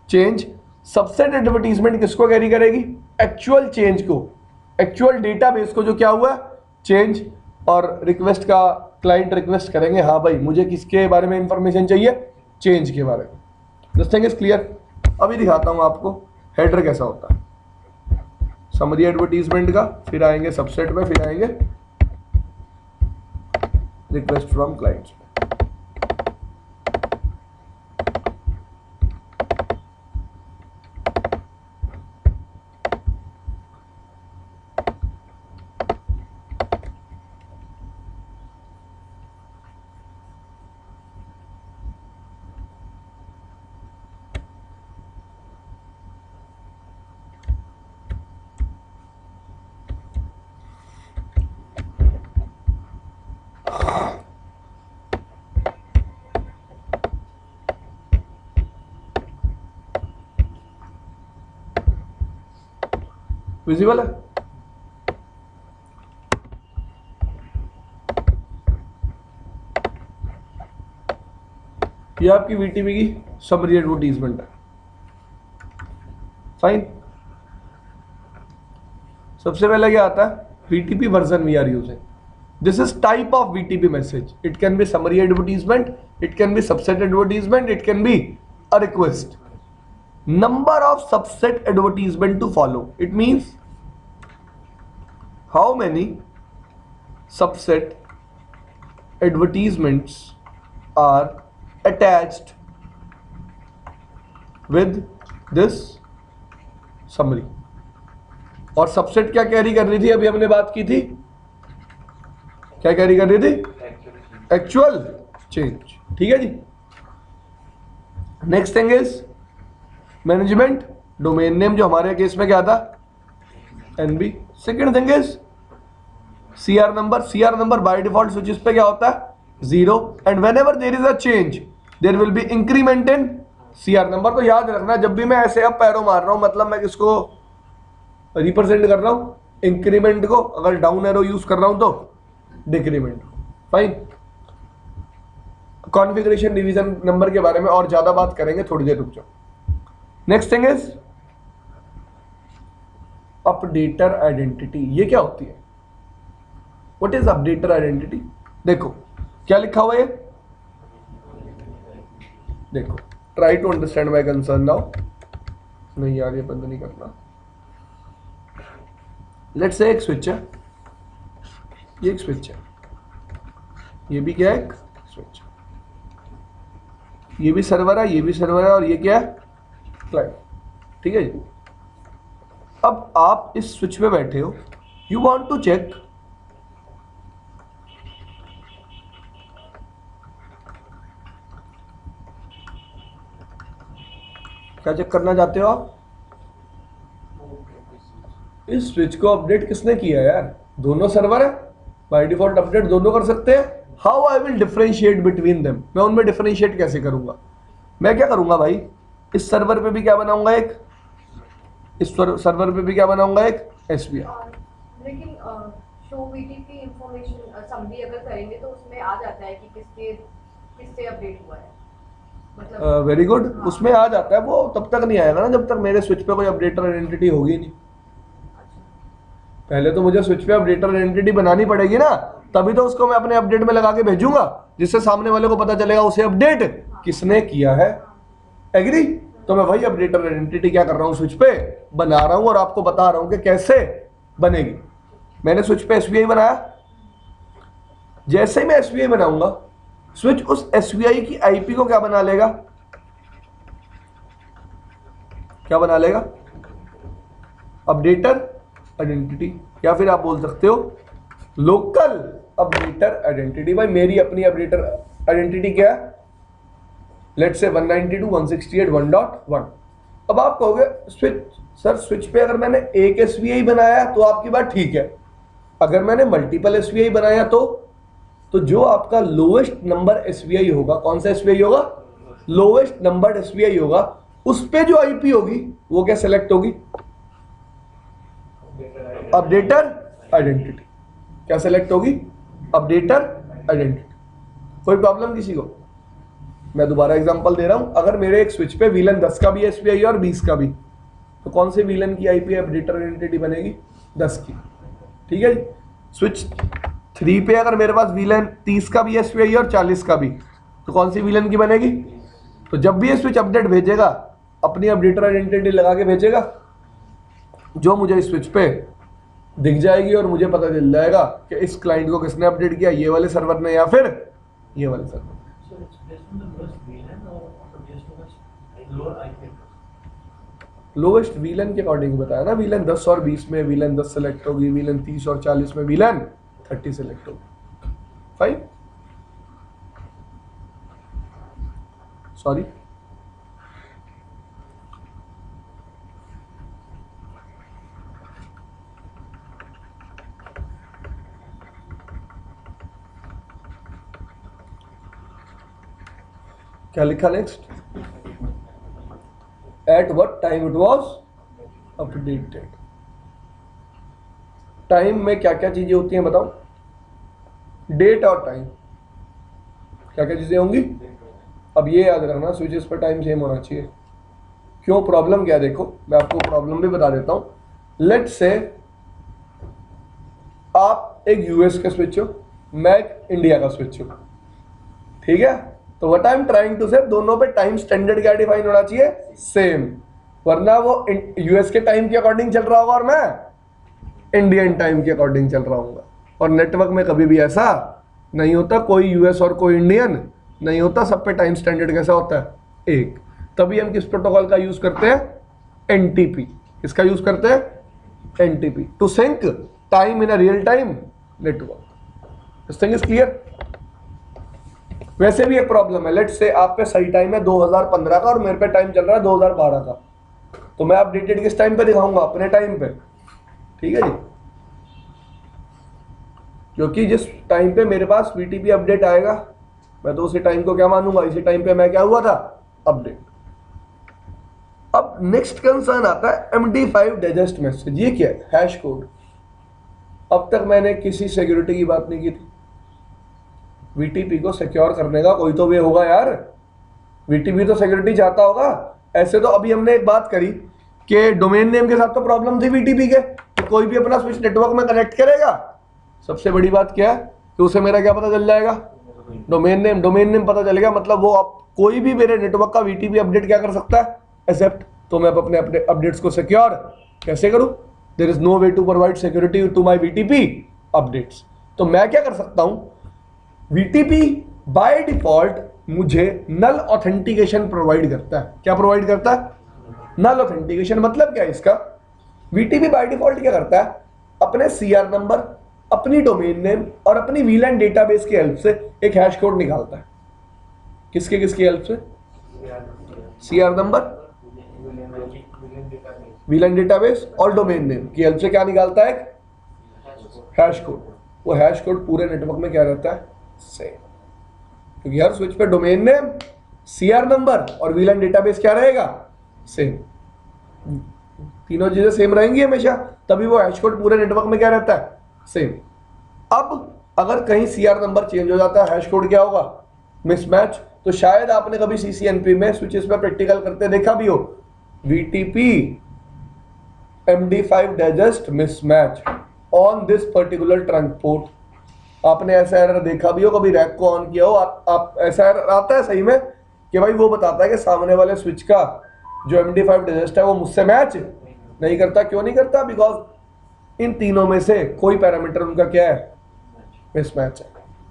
चेंज। सबसेट एडवर्टीजमेंट किसको कैरी करेगी, एक्चुअल चेंज को, एक्चुअल डेटाबेस को जो क्या हुआ चेंज। और रिक्वेस्ट का क्लाइंट रिक्वेस्ट करेंगे, हाँ भाई मुझे किसके बारे में इंफॉर्मेशन चाहिए, चेंज के बारे में। This thing is clear. अभी दिखाता हूं आपको हेडर कैसा होता है समरी एडवर्टीजमेंट का, फिर आएंगे सबसेट में, फिर आएंगे रिक्वेस्ट फ्रॉम क्लाइंट्स। विजिबल है, ये आपकी VTP की समरी एडवर्टीजमेंट है, फाइन। सबसे पहले क्या आता है, VTP version we are using, this is type of VTP message, it can be summary advertisement, it can be subset advertisement, it can be a request. Number of subset advertisement to follow, it means how many subset advertisements are attached with this summary। और subset क्या carry कर रही थी, अभी हमने बात की थी, क्या कैरी कर रही थी, एक्चुअल चेंज, ठीक है जी। Next thing is management domain name, जो हमारे केस में क्या था, NB। Second thing is CR number. CR number by default switches पे क्या होता है, 0, and whenever there is a change there will be increment in CR number. तो याद रखना, जब भी मैं ऐसे अप एरो मार रहा हूं, मतलब मैं किसको रिप्रेजेंट कर रहा हूं, इंक्रीमेंट को, अगर डाउन एरो यूज कर रहा हूं तो डिक्रीमेंट को, फाइन। कॉन्फ़िगरेशन डिवीजन नंबर के बारे में और ज्यादा बात करेंगे, थोड़ी देर रुक जाओ। Next thing is updater identity. ये क्या होती है, व्हाट इज अपडेटर आइडेंटिटी। देखो क्या लिखा हुआ है, देखो, try to understand my concern now. नहीं यार ये बंद नहीं करना। लेट्स से एक स्विच है, ये एक स्विच है, ये भी क्या है, एक स्विच, ये भी सर्वर है, ये भी सर्वर है, और ये क्या है, क्लाइंट, ठीक है जी। अब आप इस स्विच पे बैठे हो, यू वांट टू चेक क्या चेक करना चाहते हो आप, इस स्विच को अपडेट किसने किया यार, दोनों सर्वर है, बाय डिफॉल्ट अपडेट दोनों कर सकते हैं। How I will differentiate between them, मैं उनमें डिफरेंशिएट कैसे करूंगा, मैं क्या करूंगा भाई, इस सर्वर पे भी क्या बनाऊंगा एक, इस सर्वर पे भी क्या बनाऊंगा एक SVR। लेकिन शो VTP इंफॉर्मेशन समरी अगर करेंगे तो उसमें आ जाता है कि किससे अपडेट हुआ है, मतलब वेरी गुड, उसमें आ जाता है, वो तब तक नहीं आएगा ना जब तक मेरे स्विच पे कोई अपडेटर आइडेंटिटी होगी नहीं। पहले तो मुझे स्विच पे अपडेटर आइडेंटिटी बनानी पड़ेगी ना, तभी तो उसको मैं अपने अपडेट में लगा के भेजूंगा, जिससे सामने वाले को पता चलेगा उसे अपडेट किसने किया है। एग्री? तो मैं वही अपडेटर आइडेंटिटी क्या कर रहा हूँ, स्विच पे बना रहा हूँ और आपको बता रहा हूँ कि कैसे बनेगी। मैंने स्विच पे एसबीआई बनाया, जैसे ही मैं एसबीआई बनाऊंगा, स्विच उस एसबीआई की आईपी को क्या बना लेगा, क्या बना लेगा, अपडेटर आइडेंटिटी, या फिर आप बोल सकते हो लोकल अपडेटर आइडेंटिटी। भाई मेरी अपनी अपडेटर आइडेंटिटी क्या है, लेट्स से 192.168.1.1। अब आप कहोगे स्विच सर, स्विच पे अगर मैंने एक एसबीआई बनाया तो आपकी बात ठीक है, अगर मैंने मल्टीपल एसबीआई बनाया तो जो आपका लोएस्ट नंबर एसबीआई होगा, कौन सा एसबीआई होगा, लोएस्ट नंबर एसबीआई होगा, उस पे जो आईपी होगी वो क्या सेलेक्ट होगी, अपडेटर आइडेंटिटी। क्या सेलेक्ट होगी, अपडेटर आइडेंटिटी। कोई प्रॉब्लम किसी को? मैं दोबारा एग्जांपल दे रहा हूं, अगर मेरे एक स्विच पे वीलन 10 का भी एसबीआई और 20 का भी, तो कौन से वीलन की आईपी अपडेटर आइडेंटिटी बनेगी, 10 की। ठीक है जी। स्विच 3 पे अगर मेरे पास वीलन 30 का भी एसबीआई और 40 का भी, तो कौन सी वीलन की बनेगी। तो जब भी ये स्विच अपडेट भेजेगा, अपनी अपडेटर आइडेंटिटी लगा के भेजेगा, जो मुझे इस स्विच पे दिख जाएगी और मुझे पता चल जाएगा कि इस क्लाइंट को किसने अपडेट किया, ये वाले सर्वर ने या फिर ये वाले server. So it's based on the lowest VLAN or based on the lower IP address? Lowest VLAN के अकॉर्डिंग बताया ना, वीलन 10 और 20 में वीलन 10 सेलेक्ट होगी, वीलन 30 और 40 में वीलन 30 सेलेक्ट होगी। फाइन, सॉरी, क्या लिखा next, at what time it was updated. Time में क्या क्या चीजें होती हैं बताओ, डेट और टाइम, क्या क्या चीजें होंगी। अब ये याद रखना, स्विचेस पर टाइम सेम होना चाहिए। क्यों, प्रॉब्लम क्या, देखो मैं आपको प्रॉब्लम भी बता देता हूं। लेट्स से आप एक यूएस का स्विच हो, मैं एक इंडिया का स्विच हूं, ठीक है। तो what I am trying to say, दोनों पे टाइम स्टैंडर्ड क्या डिफाइन होना चाहिए, सेम, वरना वो यूएस के टाइम के अकॉर्डिंग चल रहा होगा और मैं इंडियन टाइम के अकॉर्डिंग चल रहा हूँ। और नेटवर्क में कभी भी ऐसा नहीं होता, कोई यूएस और कोई इंडियन नहीं होता, सब पे टाइम स्टैंडर्ड कैसा होता है, एक। तभी हम किस प्रोटोकॉल का यूज करते हैं, एनटीपी। किसका यूज करते हैं, NTP, to sync time in a real time network. This thing is clear. वैसे भी एक प्रॉब्लम है, लेट्स से आप पे सही टाइम है 2015 का और मेरे पे टाइम चल रहा है 2012 का, तो मैं अपडेटेड किस टाइम पे दिखाऊंगा, अपने टाइम पे, ठीक है जी। क्योंकि जिस टाइम पे मेरे पास वीटीपी अपडेट आएगा, मैं तो उसी टाइम को क्या मानूंगा, इसी टाइम पे मैं क्या हुआ था, अपडेट। अब नेक्स्ट कंसर्न आता है MD5 डाइजेस्ट मैसेज। ये क्या है, हैश कोड। अब तक मैंने किसी सिक्योरिटी की बात नहीं की थी। वीटीपी को सिक्योर करने का कोई तो वे होगा यार, वीटीपी तो सिक्योरिटी चाहता होगा। ऐसे तो अभी हमने एक बात करी कि डोमेन नेम के साथ तो प्रॉब्लम थी वीटीपी के, तो कोई भी अपना स्विच नेटवर्क में कनेक्ट करेगा, सबसे बड़ी बात क्या है कि उसे मेरा क्या पता चल जाएगा, डोमेन नेम। डोमेन नेम पता चलेगा मतलब वो आप कोई भी मेरे नेटवर्क का वीटीपी अपडेट क्या कर सकता है, एक्सेप्ट। तो मैं अपने अपडेट्स को सिक्योर कैसे करूं, there is no way to provide security to my VTP updates. तो मैं क्या कर सकता हूं, वीटीपी बाय डिफॉल्ट मुझे नल ऑथेंटिकेशन प्रोवाइड करता है। क्या प्रोवाइड करता है, नल ऑथेंटिकेशन। मतलब क्या है इसका, वीटीपी बाय डिफॉल्ट क्या करता है, अपने सीआर नंबर, अपनी डोमेन नेम और अपनी वीलैन डेटाबेस की हेल्प से एक हैश कोड निकालता है। किसकी हेल्प से, सीआर नंबर, वीलैन डेटाबेस और डोमेन नेम की हेल्प से क्या निकालता है, हैश कोड। वो हैश कोड पूरे नेटवर्क में क्या रहता है, सेम। क्योंकि हर स्विच पे डोमेन नेम, सीआर नंबर और वीलैन डेटाबेस क्या रहेगा, सेम। तीनों चीजें सेम रहेंगी हमेशा, तभी वो हैश कोड पूरे नेटवर्क में क्या रहता है, सेम। अब अगर कहीं सीआर नंबर चेंज हो जाता है, हैश कोड क्या होगा, मिसमैच। तो शायद आपने कभी सीसीएनपी में स्विचेस पे प्रैक्टिकल करते देखा भी हो, VTP MD5 digest mismatch. On this particular trunk port. आपने ऐसा एरर देखा भी हो, कभी रैक को ऑन किया हो, आप ऐसा एरर आता है सही में कि भाई वो बताता है कि सामने वाले स्विच का जो MD5 डिजिस्ट है वो मुझसे मैच नहीं करता। क्यों नहीं करता? बिकॉज इन तीनों में से कोई पैरामीटर उनका क्या है, मिसमैच है।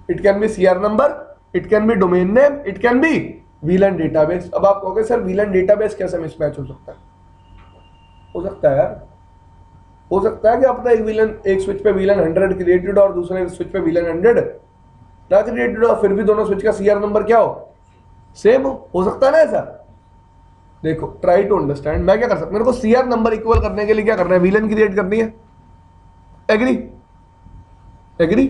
It can B CR number, it can B domain name, it can B VLAN database. अब आप कहोगे सर VLAN डेटाबेस कैसे मिसमैच हो सकता है? हो सकता है यार, हो सकता है कि आपका एक स्विच पे VLAN 100 क्रिएटेड और दूसरे स्विच पे VLAN 100 ना क्रिएटेड हो, फिर भी दोनों स्विच का CR नंबर क्या हो, सेम हो सकता है ना ऐसा? देखो, ट्राई टू अंडरस्टैंड। मैं क्या कर सकता हूं, मेरे को CR नंबर इक्वल करने के लिए क्या करना है, VLAN क्रिएट करनी है। एग्री? एग्री?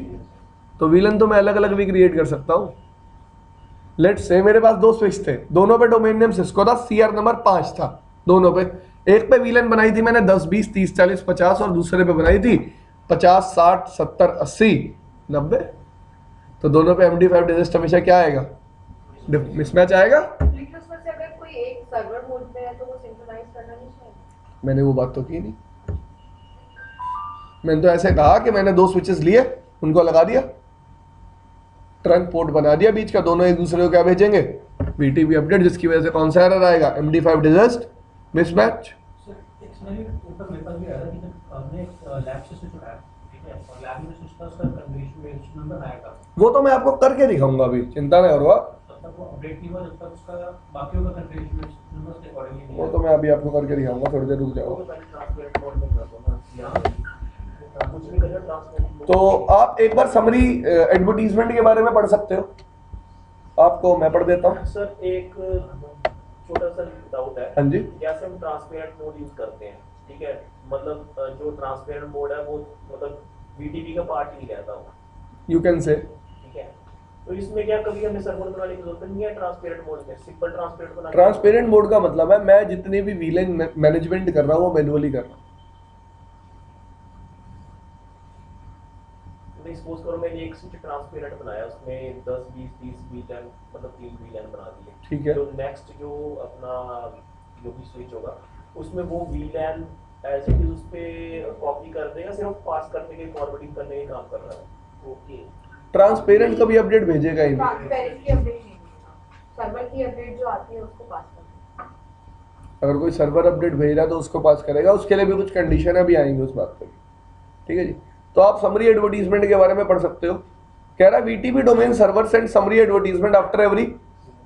तो VLAN तो मैं अलग अलग भी क्रिएट कर सकता हूं। लेट्स से मेरे पास दो स्विच थे, दोनों पे डोमेन नेम सिस्को था, CR नंबर 5 था दोनों पे। एक पे VLAN बनाई थी मैंने 10, 20, 30, 40, 50 और दूसरे पे बनाई थी 50, 60, 70, 80, 90। तो दोनों पे MD5 डिजिस्ट हमेशा क्या आएगा, मिसमैच आएगा। लेकिन उसमें से अगर कोई एक सर्वर मोड पे है तो वो सिंक्रोनाइज करना नहीं चाहिए। मैंने वो बात तो की नहीं, मैंने तो ऐसे कहा कि मैंने दो स्विचेस लिए, उनको लगा दिया, ट्रंक पोर्ट बना दिया बीच का, दोनों एक दूसरे को क्या भेजेंगे, BTP अपडेट, जिसकी वजह से कौन सा एरर आएगा, MD5 डिजिस्ट मिसमैच। सर एक सिनेरियो ऊपर मेरे पास भी आया था कि जब हमने लैब से स्विच उठाया, ठीक है, और लैब में स्विच का उसका कन्फिगरेशन नंबर आया था, वो तो मैं आपको करके दिखाऊंगा, अभी चिंता नहीं करो आप, तब तक वो अपडेट नहीं हुआ जब तक उसका बाकियों का कन्फिगरेशन नंबर उसके अकॉर्डिंगली नहीं वो आया। तो मैं अभी आपको करके दिखाऊंगा, थोड़ी देर रुक जाओ। ट्रांसपेरेंट मोड में कर दो ना, यहाँ कुछ भी करना ट्रांसपेरेंट मोड। तो आप एक बार समरी एडवर्टीजमेंट के बारे में पढ़ सकते हो, आपको मैं पढ़ देता हूँ। सर एक छोटा सा डाउट है। हाँ जी। जैसे हम ट्रांसपेरेंट मोड यूज करते हैं, ठीक है, मतलब जो ट्रांसपेरेंट मोड है वो मतलब VTP का पार्ट ही नहीं रहता वो, यू कैन से। ठीक है। तो इसमें क्या कभी हमें सर्वर बनाने की जरूरत नहीं है ट्रांसपेरेंट मोड में, सिंपल ट्रांसपेरेंट बना। ट्रांसपेरेंट मोड का मतलब है मैं जितनी भी VLAN मैनेजमेंट कर रहा हूँ वो मैनुअली कर रहा हूँ। सपोज करो मैंने एक स्विच ट्रांसपेरेंट बनाया, उसमें 10, 20, 30 VLAN मतलब 3 VLAN बना दिए, ठीक है। जो नेक्स्ट जो अपना जो भी स्विच होगा उसमें वो VLAN एज इट इज उस पे कॉपी कर देगा, सिर्फ पास करने के फॉरवर्डिंग करने के काम कर रहा है। ओके। ट्रांसपेरेंट कभी अपडेट भेजेगा ही नहीं। ट्रांसपेरेंट की अपडेट नहीं देगा, सर्वर की अपडेट जो आती है उसको पास कर देगा। अगर कोई सर्वर अपडेट भेज रहा है तो उसको पास करेगा, उसके लिए भी कुछ कंडीशन अभी आएंगे उस बात पे, ठीक है जी। तो आप समरी एडवर्टीजमेंट के बारे में पढ़ सकते हो। कह रहा है VTP domain server send summary advertisement after every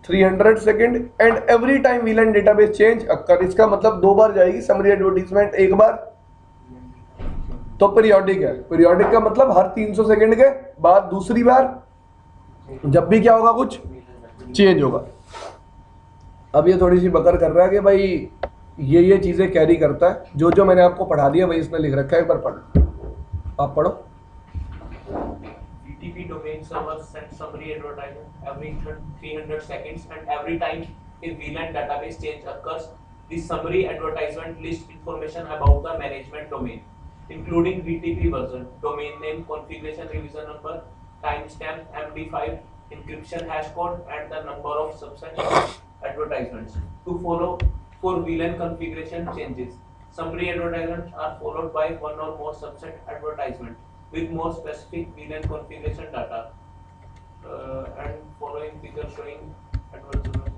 300 second and every time VLAN database change occur. इसका मतलब 2 बार जाएगी समरी एडवर्टीजमेंट, एक बार तो पीरियोडिक है। पीरियोडिक का मतलब हर 300 सेकंड के बाद दूसरी बार, जब भी क्या होगा, कुछ चेंज होगा। अब ये थोड़ी सी बकर कर रहा है कि भाई ये चीजें कैरी करता है, जो जो मैंने आपको पढ़ा दिया वही इसने लिख रखा है, एक बार पढ़, आप पढ़ो। VTP domain server sends summary advertisement every 300 seconds and every time a VLAN database change occurs, the summary advertisement lists information about the management domain, including VTP version, domain name, configuration revision number, timestamp, MD5, encryption hash code, and the number of subsequent advertisements to follow for VLAN configuration changes. Summary advertisements are followed by one or more subset advertisements with more specific VLAN configuration data and following figure showing advertisement.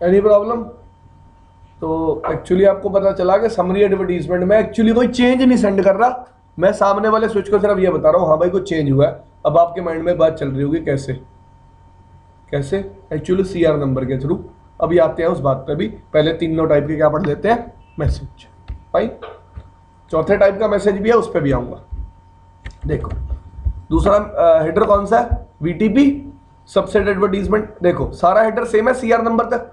Any problem? तो actually आपको पता चला कि summary advertisement में actually कोई change नहीं send कर रहा, मैं सामने वाले स्विच को सिर्फ ये बता रहा हूँ हाँ भाई कुछ चेंज हुआ है। अब आपके माइंड में बात चल रही होगी कैसे कैसे, एक्चुअली CR नंबर के थ्रू। अभी आते हैं उस बात पे भी, पहले तीनों टाइप के क्या पढ़ लेते हैं, मैसेज। भाई चौथे टाइप का मैसेज भी है, उस पर भी आऊंगा। देखो दूसरा हेडर कौन सा है, VTP सबसेट एडवर्टीजमेंट। देखो सारा हेडर सेम है CR नंबर तक,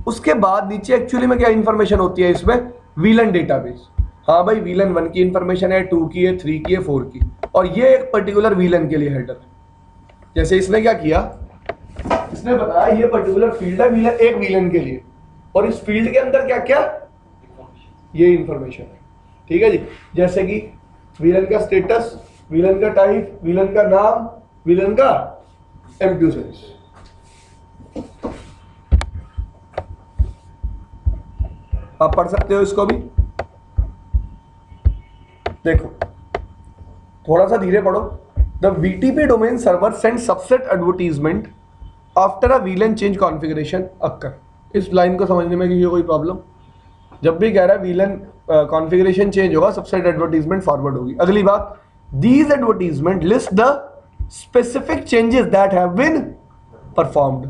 उसके बाद नीचे एक्चुअली में क्या इंफॉर्मेशन होती है इसमें, VLAN डेटाबेस। हाँ भाई VLAN 1 की इंफॉर्मेशन है, 2 की है, 3 की है, 4 की, और ये एक पर्टिकुलर VLAN के लिए हेडर है। जैसे इसने क्या किया, इसने बताया ये पर्टिकुलर फील्ड है VLAN, एक VLAN के लिए, और इस फील्ड के अंदर क्या क्या ये इंफॉर्मेशन है, ठीक है जी। जैसे कि VLAN का स्टेटस, VLAN का टाइप, VLAN का नाम, VLAN का MQ सर्विस। आप पढ़ सकते हो इसको भी। देखो थोड़ा सा धीरे पढ़ो। The VTP domain server send subset advertisement after a VLAN change configuration occur. इस लाइन को समझने में कि कोई प्रॉब्लम? जब भी कह रहा है VLAN कॉन्फ़िगरेशन चेंज होगा, सबसेट एडवर्टीजमेंट फॉरवर्ड होगी। अगली बात, these advertisement list the specific changes that have been performed.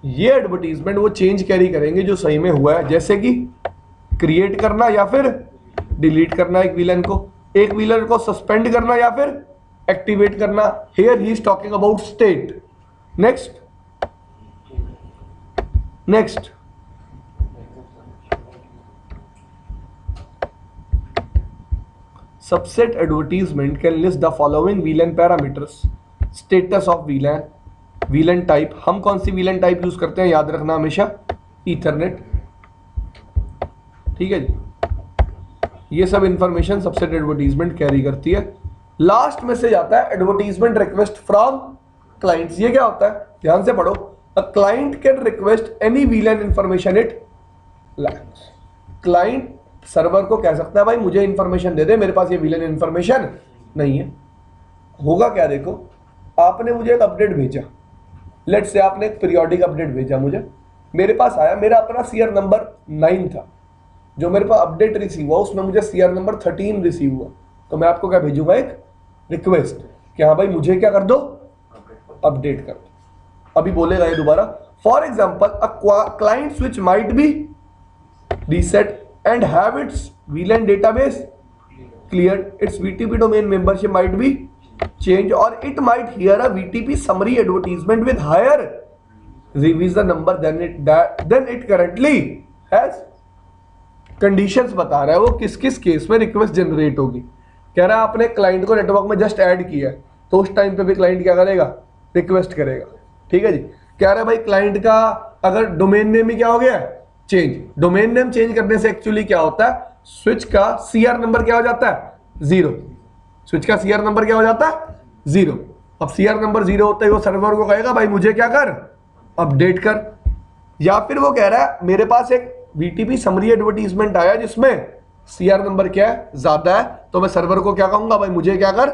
ये एडवर्टीजमेंट वो चेंज कैरी करेंगे जो सही में हुआ है, जैसे कि क्रिएट करना या फिर डिलीट करना एक विलन को, एक विलन को सस्पेंड करना या फिर एक्टिवेट करना। Here he is talking about state. Next subset advertisement can list the following VLAN parameters. Status of VLAN, VLAN type, हम कौन सी VLAN टाइप यूज करते हैं याद रखना हमेशा, ईथरनेट। ठीक है जी, ये सब इंफॉर्मेशन सबसेट एडवर्टीजमेंट कैरी करती है। लास्ट में से जाता है एडवर्टीजमेंट रिक्वेस्ट फ्रॉम क्लाइंट्स। ये क्या होता है, ध्यान से पढ़ो। A client can request any VLAN information it lacks. Client server को कह सकता है भाई मुझे इंफॉर्मेशन दे दे, मेरे पास ये VLAN इंफॉर्मेशन नहीं है। होगा क्या, देखो आपने मुझे एक अपडेट भेजा, लेट्स से आपने एक पीरियोडिक अपडेट भेजा मुझे, मेरे पास आया, मेरा अपना CR नंबर 9 था, जो मेरे पास अपडेट रिसीव हुआ उसमें मुझे CR नंबर 13 रिसीव हुआ, तो मैं आपको क्या भेजूंगा, एक रिक्वेस्ट कि हाँ भाई मुझे क्या कर दो, अपडेट कर दो। अभी बोलेगा ये दोबारा, for example a client switch might be reset and have its VLAN database cleared, its VTP domain membership might be changed, or it might hear a VTP summary advertisement with higher revision number than it currently has। Conditions बता रहा है वो किस किस case में request generate होगी। कह रहा है आपने क्लाइंट को नेटवर्क में जस्ट ऐड किया है, तो उस टाइम पे भी क्लाइंट क्या करेगा, रिक्वेस्ट करेगा। ठीक है जी, कह रहा है भाई क्लाइंट का अगर डोमेन नेम ही क्या हो गया, चेंज। डोमेन नेम चेंज करने से एक्चुअली क्या होता है, स्विच का CR नंबर क्या हो जाता है, 0। स्विच का CR नंबर क्या हो जाता है, 0। अब CR नंबर 0 होता है वो सर्वर को कहेगा भाई मुझे क्या कर, अपडेट कर। या फिर वो कह रहा है मेरे पास एक VTP समरी एडवर्टीजमेंट आया जिसमें CR नंबर क्या है, ज्यादा है, तो मैं सर्वर को क्या कहूंगा, भाई मुझे क्या कर,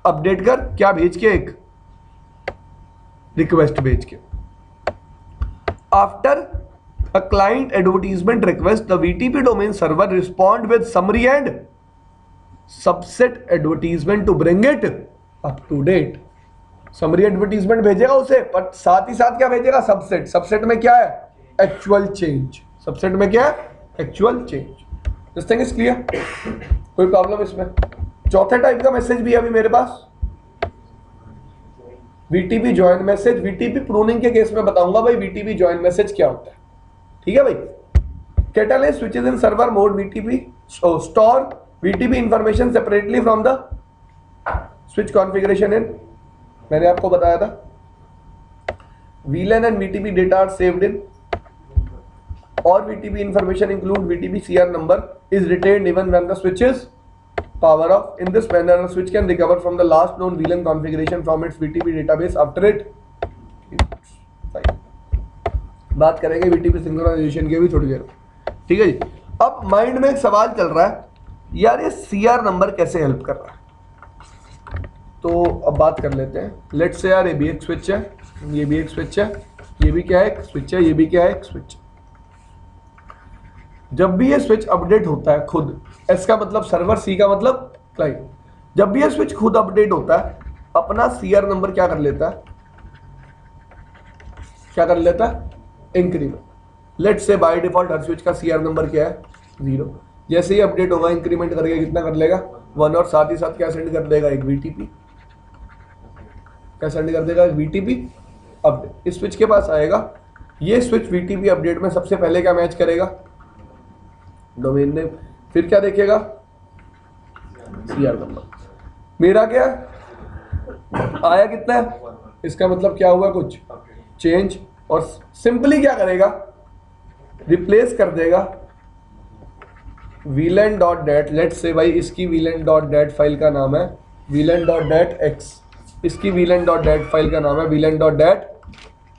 अपडेट कर। क्या भेज के, एक रिक्वेस्ट भेज के। After a client advertisement request, the VTP domain server respond with summary and subset advertisement to bring it up to date। summary advertisement भेजेगा उसे, पर साथ ही साथ क्या भेजेगा, सबसेट। सबसेट में क्या है, एक्चुअल चेंज। सबसेट में क्या है, actual change. This thing is clear, कोई प्रॉब्लम इसमें? चौथे टाइप का मैसेज भी है अभी मेरे पास, VTP join message. VTP pruning के केस में बताऊंगा भाई VTP ज्वाइन मैसेज क्या होता है। ठीक है भाई। Catalyst switches in server mode VTP store VTP information separately from the switch configuration in, मैंने आपको बताया था। VLAN and VTP data are saved in, और VTP information include VTP CR number is retained even when the switch is power off. In this manner switch can recover from the last known VLAN configuration from its VTP database after it. बात करेंगे VTP synchronisation की भी थोड़ी देर में। ठीक है जी। अब mind में एक सवाल चल रहा है, यार ये CR नंबर कैसे हेल्प कर रहा है, तो अब बात कर लेते हैं। लेट्स से यार ये भी एक स्विच है, ये भी एक स्विच है, ये भी क्या है, एक स्विच है, ये भी क्या है, एक स्विच। जब भी ये स्विच अपडेट होता है खुद, S का मतलब सर्वर, C का मतलब क्लाइंट, जब भी ये स्विच खुद अपडेट होता है अपना CR नंबर क्या कर लेता है, क्या कर लेता है, increment. Let's say by default her switch का CR नंबर क्या है, 0। जैसे ही अपडेट होगा इंक्रीमेंट करके कितना कर लेगा, 1, और साथ ही साथ क्या सेंड कर देगा, एक VTP। क्या सेंड कर देगा, VTP अपडेट। इस स्विच के पास आएगा, ये स्विच VTP अपडेट में सबसे पहले क्या मैच करेगा, डोमेन नेम, फिर क्या देखेगा, CR नंबर। मेरा क्या आया, कितना है, इसका मतलब क्या हुआ, कुछ चेंज, और सिंपली क्या करेगा, रिप्लेस कर देगा VLAN.dat। लेट्स से भाई इसकी VLAN.dat फाइल का नाम है VLAN.dat x, इसकी VLAN.dat फाइल का नाम है VLAN.dat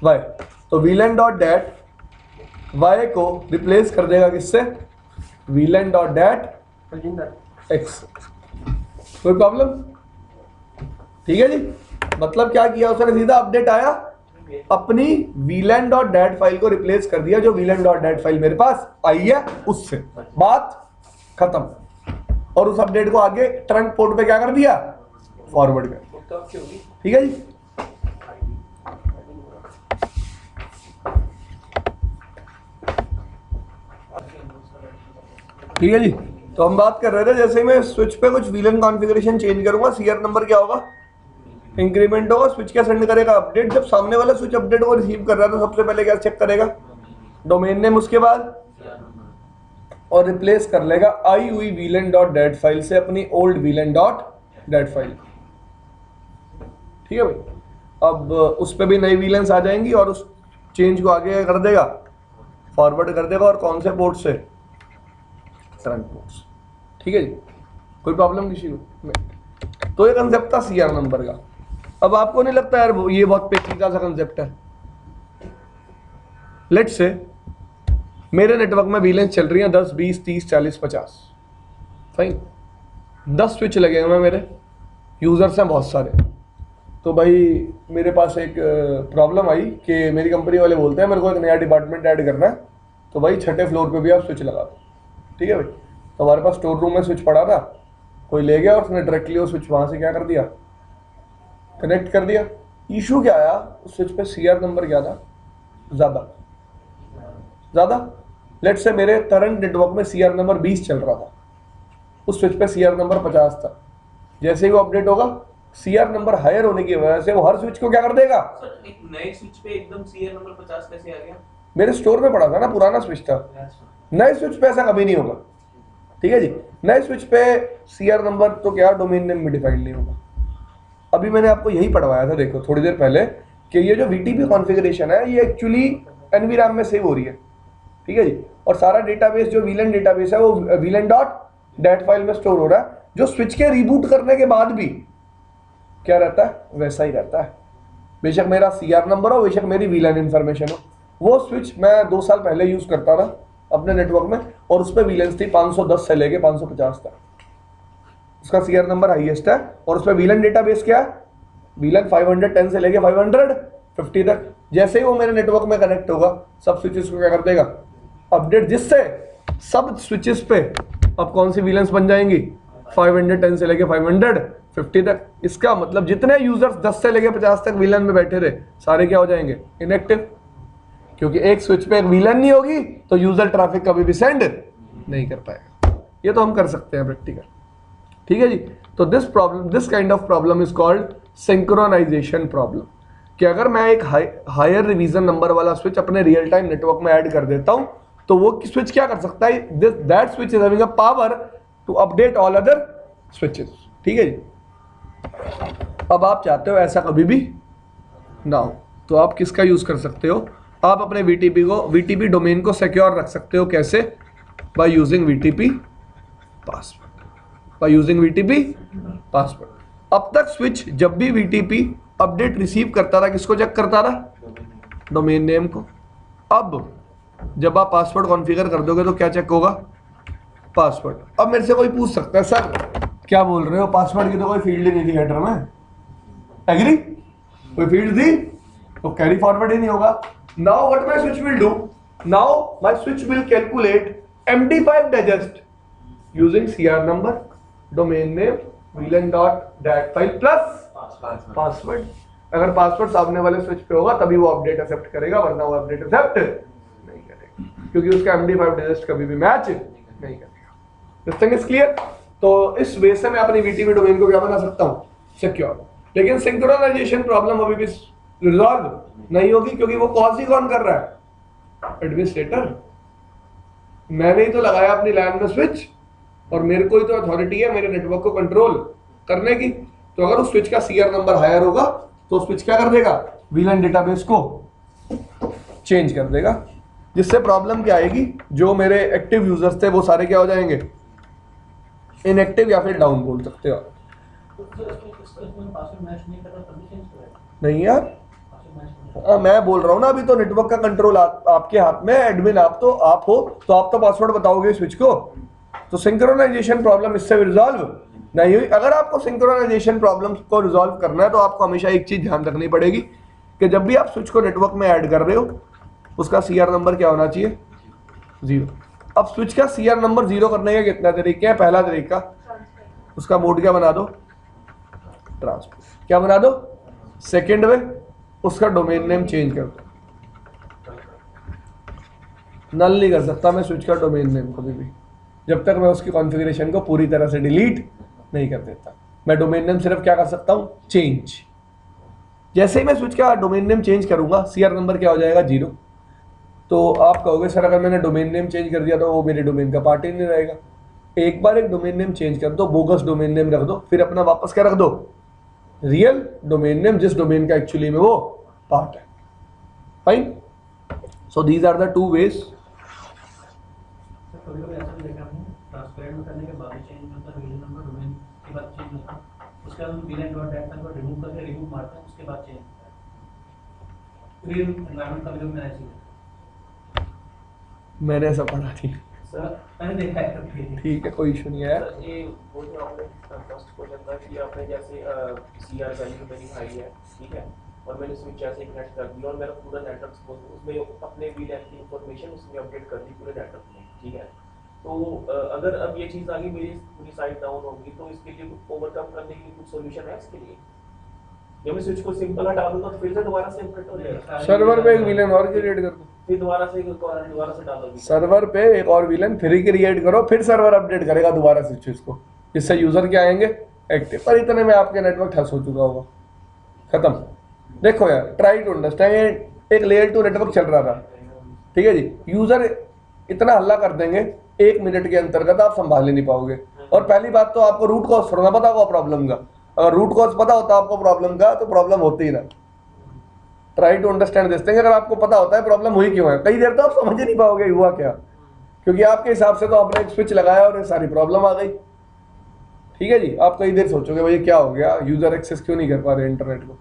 y। तो VLAN.dat y को रिप्लेस कर देगा किससे, VLAN.dat x। कोई प्रॉब्लम? ठीक है जी, मतलब क्या किया उसने, सीधा अपडेट आया, अपनी VLAN.dat फाइल को रिप्लेस कर दिया, जो VLAN.dat फाइल मेरे पास आई है उससे, बात खत्म। और उस अपडेट को आगे ट्रंक पोर्ट पे क्या कर दिया, फॉरवर्ड कर दिया। ठीक है जी, ठीक है जी। तो हम बात कर रहे थे, जैसे मैं स्विच पे कुछ VLAN कॉन्फ़िगरेशन चेंज करूंगा, CR नंबर क्या होगा, इंक्रीमेंट होगा, स्विच क्या सेंड करेगा, अपडेट। जब सामने वाला स्विच अपडेट को रिसीव कर रहा है तो सबसे पहले क्या चेक करेगा, डोमेन नेम, उसके बाद और रिप्लेस कर लेगा आई हुई VLAN.dat फाइल से अपनी ओल्ड VLAN.dat फाइल। ठीक है भाई, अब उस पर भी नई VLANs आ जाएंगी और उस चेंज को आगे कर देगा, फॉरवर्ड कर देगा, और कौन से पोर्ट से, ट्रंक पोर्ट्स। ठीक है जी, कोई प्रॉब्लम किसी को नहीं। तो ये कंसेप्ट था CR नंबर का। अब आपको नहीं लगता यार ये बहुत पेचीदा सा कंसेप्ट है? लेट्स से मेरे नेटवर्क में VLANs चल रही हैं 10, 20, 30, 40, 50, फाइन, 10 स्विच लगे हुए हैं, मेरे यूजर्स हैं बहुत सारे। तो भाई मेरे पास एक प्रॉब्लम आई कि मेरी कंपनी वाले बोलते हैं मेरे को एक नया डिपार्टमेंट ऐड करना है, तो भाई 6ठे फ्लोर पे भी आप स्विच लगा दो। ठीक है भाई, तो हमारे पास स्टोर रूम में स्विच पड़ा था, कोई ले गया और उसने डायरेक्टली वो स्विच वहाँ से क्या कर दिया, कनेक्ट कर दिया। इशू क्या आया, उस स्विच पे CR नंबर क्या था, ज़्यादा। लेट्स से मेरे करंट नेटवर्क में CR नंबर 20 चल रहा था, उस स्विच पे CR नंबर 50 था। जैसे ही वो अपडेट होगा, CR नंबर हायर होने की वजह से वो हर स्विच को क्या कर देगा, सर एक नए स्विच पे एकदम CR नंबर 50 कैसे आ गया? मेरे स्टोर में पड़ा था ना, पुराना स्विच था, नए स्विच पे ऐसा कभी नहीं होगा। ठीक है जी, नए स्विच पे CR नंबर तो क्या डोमेन नेम में डिफाइंड नहीं होगा। अभी मैंने आपको यही पढ़वाया था, देखो थोड़ी देर पहले, कि ये जो VTP कॉन्फ़िगरेशन है ये एक्चुअली NVRAM में सेव हो रही है। ठीक है जी, और सारा डेटाबेस जो VLAN डेटाबेस है वो VLAN.dat फाइल में स्टोर हो रहा है, जो स्विच के रिबूट करने के बाद भी क्या रहता है, वैसा ही रहता है। बेशक मेरा CR नंबर हो, बेशक मेरी VLAN इन्फॉर्मेशन हो। वो स्विच मैं 2 साल पहले यूज करता था अपने नेटवर्क में, और उस पर VLANs थी 510 से लेके 550 तक, उसका CR नंबर हाईएस्ट है, और उस पर VLAN डेटाबेस क्या है, VLAN 510 से लेके 550 तक। जैसे ही वो मेरे नेटवर्क में कनेक्ट होगा, सब स्विचेस को क्या कर देगा, अपडेट, जिससे सब स्विचेस पे अब कौन सी VLANs बन जाएंगी, 510 से लेके 550 तक। इसका मतलब जितने यूजर्स 10 से लेके 50 तक VLAN में बैठे थे, सारे क्या हो जाएंगे, इनएक्टिव, क्योंकि एक स्विच पे एक VLAN नहीं होगी तो यूजर ट्रैफिक कभी भी सेंड नहीं कर पाएगा। ये तो हम कर सकते हैं प्रैक्टिकल। ठीक है जी, तो this kind of problem is called synchronization problem, कि अगर मैं एक हायर रिवीजन नंबर वाला स्विच अपने रियल टाइम नेटवर्क में ऐड कर देता हूं, तो वो स्विच क्या कर सकता है, that switch is having a power to update all other switches. ठीक है जी, अब आप चाहते हो ऐसा कभी भी ना हो, तो आप किसका यूज कर सकते हो, आप अपने VTP डोमेन को सिक्योर रख सकते हो। कैसे, बाय यूजिंग VTP पासवर्ड। अब तक स्विच जब भी VTP अपडेट रिसीव करता था, किसको चेक करता था, डोमेन नेम को। अब जब आप पासवर्ड कॉन्फ़िगर कर दोगे तो क्या चेक होगा, पासवर्ड। अब मेरे से कोई पूछ सकता है, सर क्या बोल रहे हो, पासवर्ड की तो कोई फील्ड ही नहीं थी हेडर में, एग्री, कोई फील्ड थी तो कैरी फॉरवर्ड ही नहीं होगा। Now what my switch will do, now my switch will calculate MD5 digest using CR number, domain name, VLAN.dat file plus password. अगर पासवर्ड सामने वाले स्विच पे होगा तभी वो अपडेट एक्सेप्ट करेगा, वरना वो अपडेट एक्सेप्ट नहीं करेगा, क्योंकि उसका MD5 digest कभी भी मैच नहीं करेगा। This thing is clear. तो इस वे से मैं अपनी VTP डोमेन को क्या बना सकता हूँ, सिक्योर। लेकिन सिंक्रोनाइजेशन प्रॉब्लम अभी भी रिजॉल्व नहीं होगी, क्योंकि वो कॉज ही कौन कर रहा है, एडमिनिस्ट्रेटर। मैंने ही तो लगाया अपनी लैन में स्विच, और मेरे को ही तो अथॉरिटी है मेरे नेटवर्क को कंट्रोल करने की। तो अगर उस स्विच का CR नंबर हायर होगा तो स्विच क्या कर देगा, VLAN डेटाबेस को चेंज कर देगा, जिससे प्रॉब्लम क्या आएगी, जो मेरे एक्टिव यूजर्स थे वो सारे क्या हो जाएंगे, इनएक्टिव या फिर डाउन बोल सकते हो। नहीं यार, मैं बोल रहा हूँ ना, अभी तो नेटवर्क का कंट्रोल आपके हाथ में, एडमिन आप हो, तो आप तो पासवर्ड बताओगे स्विच को, तो सिंक्रोनाइजेशन प्रॉब्लम इससे रिजॉल्व नहीं हुई। अगर आपको सिंक्रोनाइजेशन प्रॉब्लम्स को रिजॉल्व करना है तो आपको हमेशा एक चीज ध्यान रखनी पड़ेगी कि जब भी आप स्विच को नेटवर्क में ऐड कर रहे हो उसका सीआर नंबर क्या होना चाहिए, 0। अब स्विच का सीआर नंबर 0 करने के कितना तरीके हैं। पहला तरीका, उसका मोड क्या बना दो, ट्रांसफर। क्या बना दो, सेकेंड में उसका डोमेन नेम चेंज कर दो। नल नहीं कर सकता मैं स्विच का डोमेन नेम कभी भी जब तक मैं उसकी कॉन्फ़िगरेशन को पूरी तरह से डिलीट नहीं कर देता। मैं डोमेन नेम सिर्फ क्या कर सकता हूं, चेंज। जैसे ही मैं स्विच का डोमेन नेम चेंज करूंगा सीआर नंबर क्या हो जाएगा, 0। तो आप कहोगे सर अगर मैंने डोमेन नेम चेंज कर दिया तो वो मेरे डोमेन का पार्ट ही नहीं रहेगा। एक बार एक डोमेन नेम चेंज कर दो, बोगस डोमेन नेम रख दो, फिर अपना वापस क्या रख दो, रियल डोमेन नेम जिस डोमेन का एक्चुअली में वो पार्ट है। Fine. So these are the 2 ways. कभी कभी ऐसा भी देखा हमने, ट्रांसपेरेंट करने के बाद चेंज होता है, रीजन नंबर डोमेन के बाद चेंज होता है, उसके बाद हम वीलैन डॉट डाटा को रिमूव करके रिमूव मारते हैं, उसके बाद चेंज होता है। रियल एनवायरनमेंट का भी मैंने ऐसे ही मैंने ऐसा पढ़ा थी, सर मैंने देखा है कभी। ठीक है, कोई इशू नहीं है। सर ये वो जो आपने फर्स्ट क्वेश्चन था कि आपने जैसे सीआर वैल्यू मेरी हाई है, ठीक है, और मैंने स्विच ऐसे कनेक्ट कर दिया और मेरा पूरा नेटवर्क उसमें अपने वीलैन की इंफॉर्मेशन उसमें अपडेट कर दी पूरे नेटवर्क में, ठीक है। तो अगर अब ये चीज़ आगे मेरी पूरी साइट डाउन होगी तो इसके लिए कुछ ओवरकम करने के लिए कुछ सोल्यूशन है इसके लिए? जब मैं स्विच को सिंपल हटा दूंगा तो फिर से दोबारा से अपडेट हो जाएगा, सर्वर पे एक विलन और क्रिएट कर दो, फिर दोबारा से डालोगे सर्वर पे एक और विलन फ्री क्रिएट करो, फिर सर्वर अपडेट करेगा दोबारा से स्विच को, जिससे यूजर क्या आएंगे, एक्टिव। पर इतने में आपके नेटवर्क ठस हो चुका होगा, खत्म। देखो यार, ट्राई टू अंडरस्टैंड, एक लेयर 2 नेटवर्क चल रहा था, ठीक है जी। यूजर इतना हल्ला कर देंगे 1 मिनट के अंतर्गत आप संभाल ही नहीं पाओगे। और पहली बात तो आपको रूट कॉज थोड़ा पता होगा प्रॉब्लम का। अगर रूट कॉज पता होता आपको प्रॉब्लम का तो प्रॉब्लम होती ही ना। ट्राई टू अंडरस्टैंड देखते हैं, अगर आपको पता होता है प्रॉब्लम हुई क्यों है, कई देर तो आप समझ ही नहीं पाओगे हुआ क्या, क्योंकि आपके हिसाब से तो आपने एक स्विच लगाया और ये सारी प्रॉब्लम आ गई, ठीक है जी। आप कई देर सोचोगे भाई क्या हो गया, यूजर एक्सेस क्यों नहीं कर पा रहे इंटरनेट को,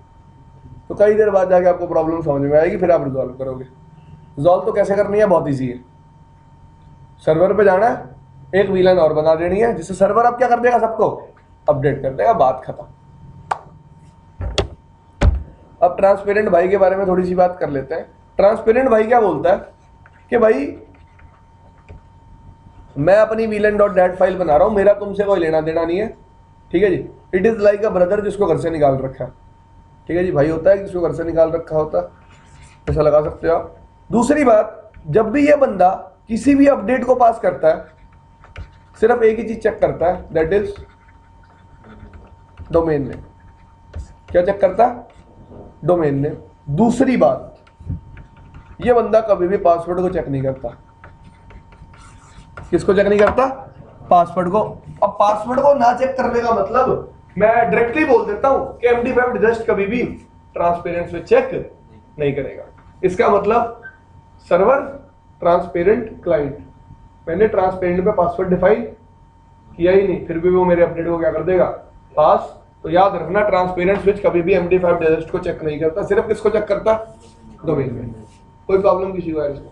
तो कई देर बाद जाके आपको प्रॉब्लम समझ में आएगी, फिर आप रिजॉल्व करोगे। रिजॉल्व तो कैसे करनी है, बहुत ईजी है। सर्वर पे जाना है, एक वीलन और बना देनी है, जिससे सर्वर अब क्या कर देगा, सबको अपडेट कर देगा, बात खत्म। अब ट्रांसपेरेंट भाई के बारे में थोड़ी सी बात कर लेते हैं। ट्रांसपेरेंट भाई क्या बोलता है कि भाई मैं अपनी वीलन डॉट डैट फाइल बना रहा हूं, मेरा तुमसे कोई लेना देना नहीं है, ठीक है जी। It is like a brother जिसको घर से निकाल रखा है, ठीक है जी। भाई होता है जिसको घर से निकाल रखा होता है, ऐसा लगा सकते हो आप। दूसरी बात, जब भी ये बंदा किसी भी अपडेट को पास करता है सिर्फ एक ही चीज चेक करता है, दैट इज डोमेन नेम। क्या चेक करता है, डोमेन नेम। दूसरी बात, ये बंदा कभी भी पासवर्ड को चेक नहीं करता। किसको चेक नहीं करता, पासवर्ड को। अब पासवर्ड को ना चेक करने का मतलब मैं डायरेक्टली बोल देता हूं कि MD5 जस्ट कभी भी ट्रांसपेरेंट में चेक नहीं करेगा। इसका मतलब सर्वर, ट्रांसपेरेंट, क्लाइंट। मैंने ट्रांसपेरेंट पे पासवर्ड डिफाइन किया ही नहीं, फिर भी वो मेरे अपडेट को क्या कर देगा, पास। तो याद रखना, ट्रांसपेरेंट स्विच कभी भी MD5 डायजेस्ट को चेक नहीं करता, सिर्फ किसको चेक करता, डोमेन में। कोई प्रॉब्लम किसी को है इसमें?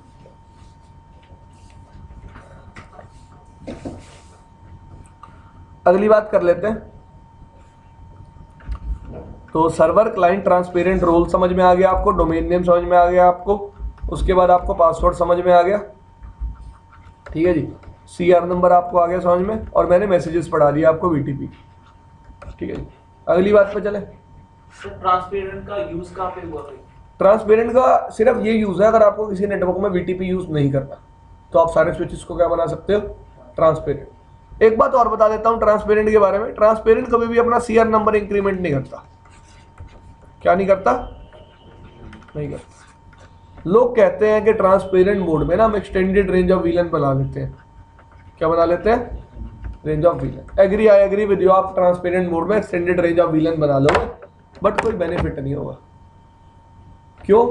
अगली बात कर लेते हैं। तो सर्वर, क्लाइंट, ट्रांसपेरेंट रोल समझ में आ गया आपको, डोमेन नेम समझ में आ गया आपको, उसके बाद आपको पासवर्ड समझ में आ गया, ठीक है जी। CR नंबर आपको आ गया समझ में, और मैंने मैसेजेस पढ़ा दिया आपको VTP, ठीक है जी। अगली बात पे चले। तो ट्रांसपेरेंट का यूज कहाँ पे हुआ है? ट्रांसपेरेंट का सिर्फ ये यूज है, अगर आपको किसी नेटवर्क में VTP यूज नहीं करना तो आप सारे स्विचेस को क्या बना सकते हो, ट्रांसपेरेंट। एक बात और बता देता हूं ट्रांसपेरेंट के बारे में, ट्रांसपेरेंट कभी भी अपना CR नंबर इंक्रीमेंट नहीं करता। क्या नहीं करता, नहीं करता। लोग कहते हैं कि ट्रांसपेरेंट मोड में ना हम एक्सटेंडेड रेंज ऑफ वीलन बना लेते हैं। क्या बना लेते हैं, range of VLAN. Agree, I agree with you, आप ट्रांसपेरेंट मोड में एक्सटेंडेड रेंज ऑफ वीलन बना लोगे, बट कोई बेनिफिट नहीं होगा। क्यों?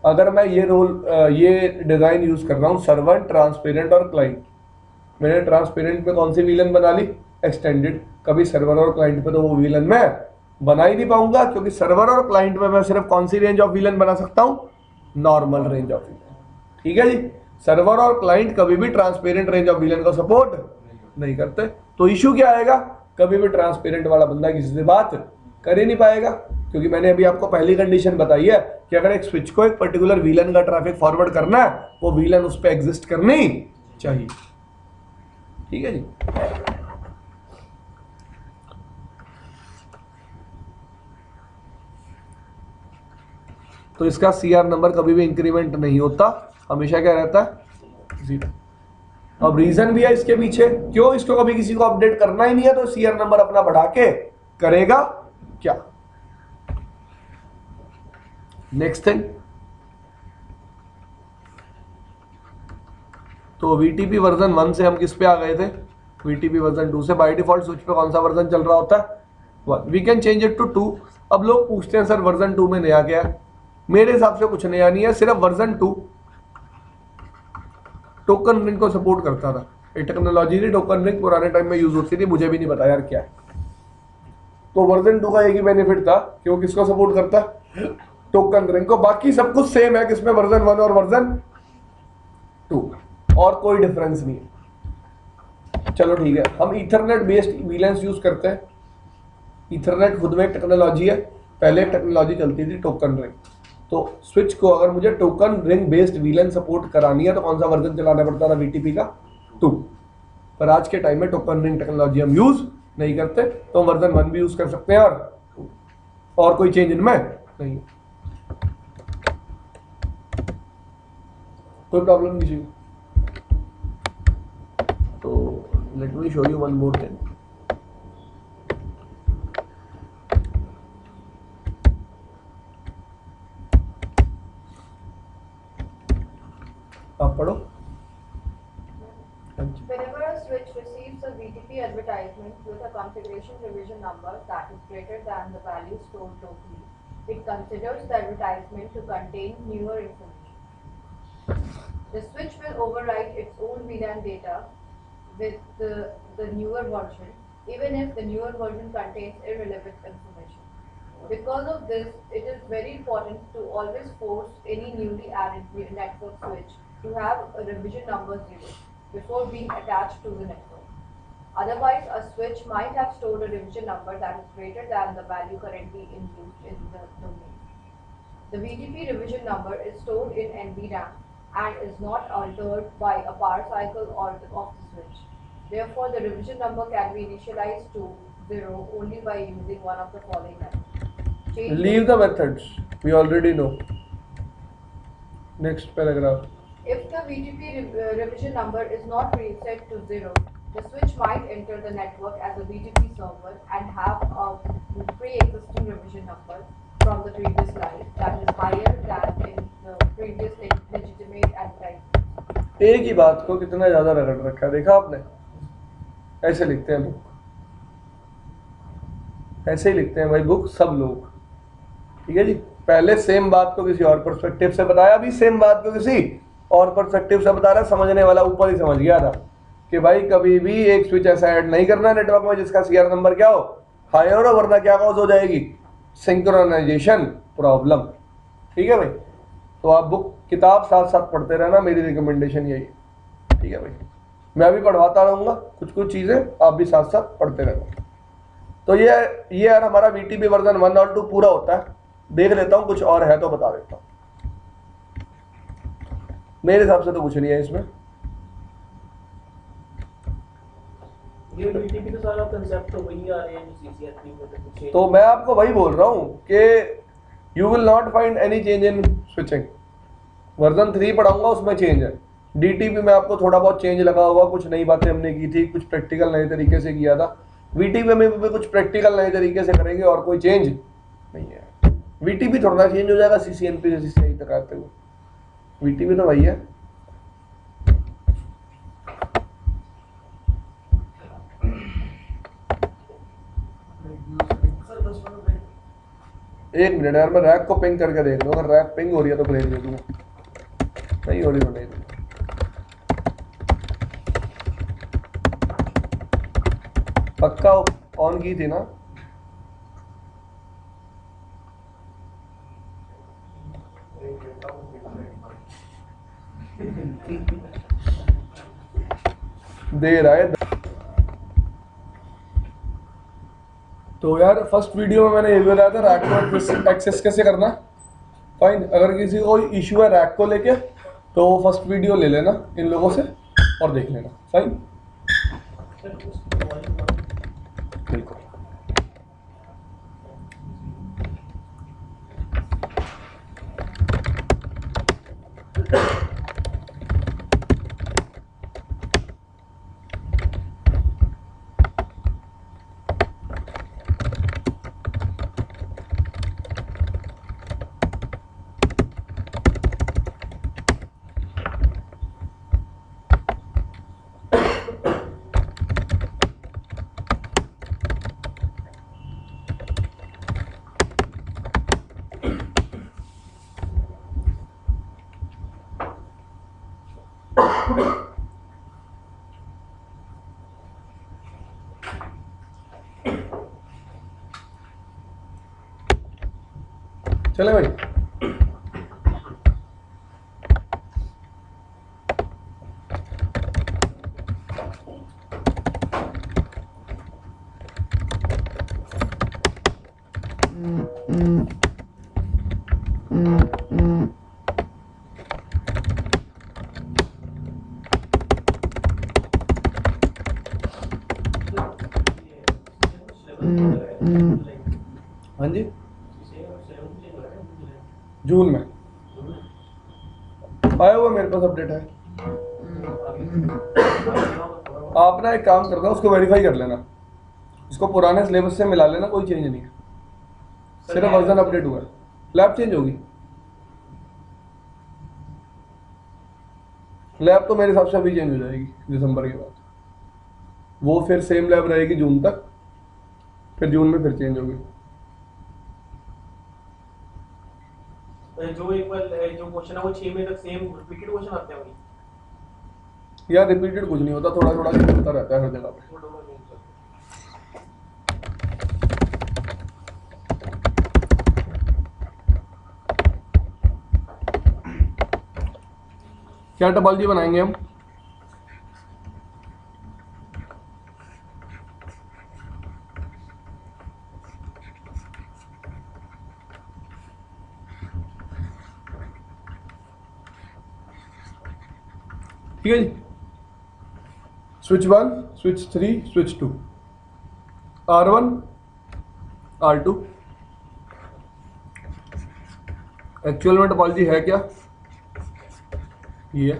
अगर मैं ये डिजाइन यूज कर रहा हूं, सर्वर, ट्रांसपेरेंट और क्लाइंट, मैंने ट्रांसपेरेंट पे कौन सी वीलन बना ली, एक्सटेंडेड। कभी सर्वर और क्लाइंट पे तो वो वीलन मैं बना ही नहीं पाऊंगा, क्योंकि सर्वर और क्लाइंट में मैं सिर्फ कौन सी रेंज ऑफ वीलन बना सकता हूं, नॉर्मल रेंज ऑफ वीलन, ठीक है जी। सर्वर और क्लाइंट कभी भी ट्रांसपेरेंट रेंज ऑफ वीलन को सपोर्ट नहीं करते। तो इशू क्या आएगा, कभी भी ट्रांसपेरेंट वाला बंदा किसी से बात कर ही नहीं पाएगा, क्योंकि मैंने अभी आपको पहली कंडीशन बताई है कि अगर एक स्विच को एक पर्टिकुलर वीलन का ट्रैफिक फॉरवर्ड करना है, वो वीलन उस पर एग्जिस्ट करनी चाहिए। ठीक है जी। तो इसका CR नंबर कभी भी इंक्रीमेंट नहीं होता, हमेशा क्या रहता है 0। अब रीजन भी है इसके पीछे, क्यों इसको कभी किसी को अपडेट करना ही नहीं है, तो CR नंबर अपना बढ़ा के करेगा क्या। नेक्स्ट थिंग, तो VTP वर्जन 1 से हम किस पे आ गए थे, VTP वर्जन 2 से। बाय डिफॉल्ट स्विच पे कौन सा वर्जन चल रहा होता है, 1। We can change it to 2। अब लोग पूछते हैं सर वर्जन 2 में नया क्या है, मेरे हिसाब से कुछ नया नहीं है, सिर्फ वर्जन 2 टोकन रिंग को सपोर्ट करता था। ये टेक्नोलॉजी थी, टोकन रिंग पुराने टाइम में यूज होती थी, मुझे भी नहीं पता यार क्या है। तो वर्जन 2 का एक ही बेनिफिट था कि वो किसको सपोर्ट करता है, टोकन रिंग को। बाकी सब कुछ सेम है, किसमें वर्जन 1 और वर्जन 2, और कोई डिफरेंस नहीं है। चलो ठीक है, हम ईथरनेट बेस्ड वीलेंस यूज करते हैं। ईथरनेट खुद में एक टेक्नोलॉजी है, पहले एक टेक्नोलॉजी चलती थी टोकन रिंग। तो स्विच को अगर मुझे token ring based VLAN support करानी है तो कौन सा वर्जन चलाना पड़ता था, VTP का 2। पर आज के टाइम में टोकन रिंग टेक्नोलॉजी हम यूज नहीं करते, तो हम वर्जन 1 भी यूज कर सकते हैं और कोई चेंज इनमें नहीं, कोई प्रॉब्लम नहीं चाहिए। तो let me show you one more thing. आप पढ़ो। Whenever a switch receives a VTP advertisement with a configuration revision number that is greater than the value stored locally, it considers the advertisement to contain newer information. The switch will overwrite its own VLAN data with the newer version, even if the newer version contains irrelevant information. Because of this, it is very important to always force any newly added network switch to have a revision number 0 before being attached to the network. Otherwise, a switch might have stored a revision number that is greater than the value currently in use in the domain. The VTP revision number is stored in NVRAM and is not altered by a power cycle or of the switch. Therefore, the revision number can be initialized to 0 only by using one of the following methods. Leave the methods, we already know. Next paragraph. If the VTP revision number is not reset to 0, the switch might enter the network as a VTP server and have a pre-existing revision number from the previous line that is higher than in the previous legitimate advertisement. एक ही बात को कितना ज्यादा रगड़ रखा है, देखा आपने। ऐसे लिखते हैं बुक, ऐसे ही लिखते हैं भाई बुक सब लोग। ठीक है जी, पहले सेम बात को किसी और पर्सपेक्टिव से बताया, अभी सेम बात को किसी और पर्सपेक्टिव से बता रहा है। समझने वाला ऊपर ही समझ गया था कि भाई कभी भी एक स्विच ऐसा ऐड नहीं करना नेटवर्क में जिसका CR नंबर क्या हो, हायर हो, वरना क्या कॉज हो जाएगी, सिंक्रोनाइजेशन प्रॉब्लम। ठीक है भाई, तो आप बुक किताब साथ साथ पढ़ते रहना, मेरी रिकमेंडेशन यही है। ठीक है भाई, मैं भी पढ़वाता रहूँगा, कुछ कुछ चीज़ें आप भी साथ साथ पढ़ते रहना। तो ये यार हमारा VTP वर्जन 1 और 2 पूरा होता है। देख लेता हूँ कुछ और है तो बता देता हूँ। मेरे हिसाब से तो कुछ नहीं है इसमें। ये VTP तो सारा कंसेप्ट तो वही आ रहे हैं जो CCNP में तो कुछ। तो मैं आपको वही बोल रहा हूँ कि you will not find any change in switching. Version 3 पढ़ाऊंगा, उसमें चेंज है। DTP में आपको थोड़ा बहुत चेंज लगा होगा, कुछ नई बातें हमने की थी, कुछ प्रैक्टिकल नए तरीके से किया था। VTP में भी कुछ प्रैक्टिकल नए तरीके से करेंगे और कोई चेंज नहीं है। VTP थोड़ा चेंज हो जाएगा CCNP से CCI तक आते हुए, VTP तो वही है। एक मिनट यार, मैं रैक को पिंग करके देख लूँ, अगर रैक पिंग हो रही है तो ब्रेक दे दूंगा, नहीं हो रही तो नहीं दूंगा। पक्का ऑन की थी ना? दे रहा है तो यार फर्स्ट वीडियो में मैंने ये भी बताया था रैक को एक्सेस कैसे करना है। फाइन, अगर किसी को कोई इशू है रैक को लेके तो वो फर्स्ट वीडियो ले लेना इन लोगों से और देख लेना। फाइन, बिल्कुल। चले भाई, हाँ जी, जून में आया हुआ मेरे पास अपडेट है। आप ना एक काम करना, उसको वेरीफाई कर लेना, इसको पुराने सिलेबस से मिला लेना, कोई चेंज नहीं है, सिर्फ वर्जन अपडेट हुआ है। लैब चेंज होगी, लैब तो मेरे हिसाब से अभी चेंज हो जाएगी दिसंबर के बाद, वो फिर सेम लैब रहेगी जून तक, फिर जून में फिर चेंज होगी। जो एक बार जो क्वेश्चन है वो 6 महीने तक सेम रिपीटेड क्वेश्चन आते हैं वही। यार रिपीटेड कुछ नहीं होता, थोड़ा थोड़ा होता रहता है हर जगह पे। क्या टोपोलॉजी बनाएंगे हम? ठीक है जी, switch 1, switch 3, switch 2, R1, R2। Actual में टोपोलॉजी है क्या? ये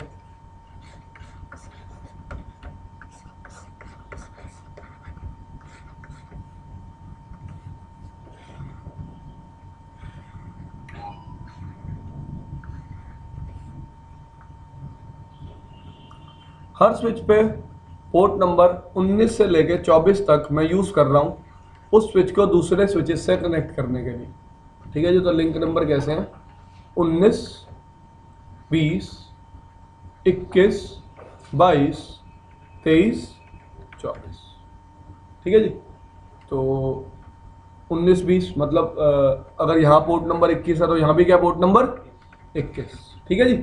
हर स्विच पे पोर्ट नंबर 19 से लेके 24 तक मैं यूज़ कर रहा हूँ उस स्विच को दूसरे स्विचेस से कनेक्ट करने के लिए। ठीक है जी, तो लिंक नंबर कैसे हैं? 19, 20, 21, 22, 23, 24। ठीक है जी, तो 19, 20 मतलब अगर यहाँ पोर्ट नंबर 21 है तो यहाँ भी क्या पोर्ट नंबर 21। ठीक है जी,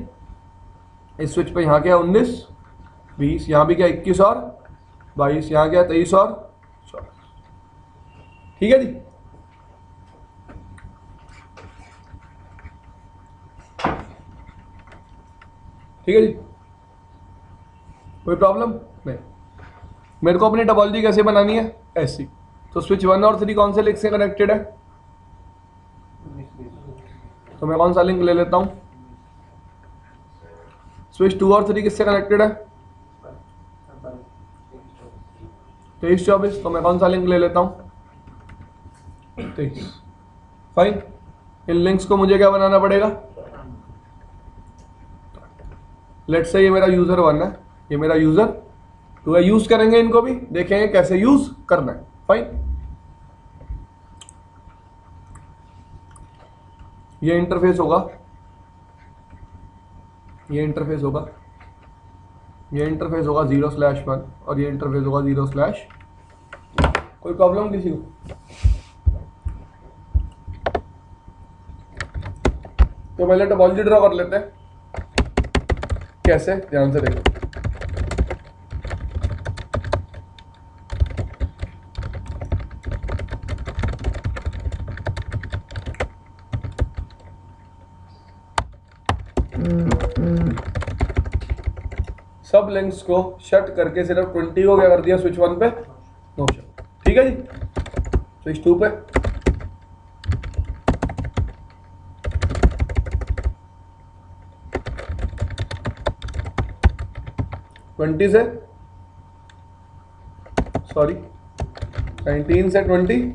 इस स्विच पे यहाँ क्या 19, 20, यहाँ भी क्या 21 और 22, यहाँ क्या 23 और 24। ठीक है जी, ठीक है जी, कोई प्रॉब्लम नहीं। मेरे को अपनी टोपोलॉजी कैसे बनानी है? ऐसी। तो स्विच 1 और 3 कौन से लिंक से कनेक्टेड है? तो मैं कौन सा लिंक ले लेता हूँ? स्विच 2 और 3 किससे कनेक्टेड है? 23, 24। तो मैं कौन सा लिंक ले लेता हूँ? 23। फाइन, इन लिंक्स को मुझे क्या बनाना पड़ेगा? लेट्स से ये मेरा यूजर 1 है, ये मेरा यूजर 2 है। यूज करेंगे इनको भी, देखेंगे कैसे यूज करना है। फाइन, ये इंटरफेस होगा, ये इंटरफेस होगा, ये इंटरफेस होगा 0/1 और ये इंटरफेस होगा 0/। कोई प्रॉब्लम किसी को? तो पहले टोपोलॉजी ड्रॉ कर लेते हैं। कैसे? ध्यान से देखो। सब लिंक्स को शट करके सिर्फ 20 को क्या कर दिया स्विच 1 पे नो शट। ठीक है जी, स्विच 2 पे ट्वेंटी से 19 से 20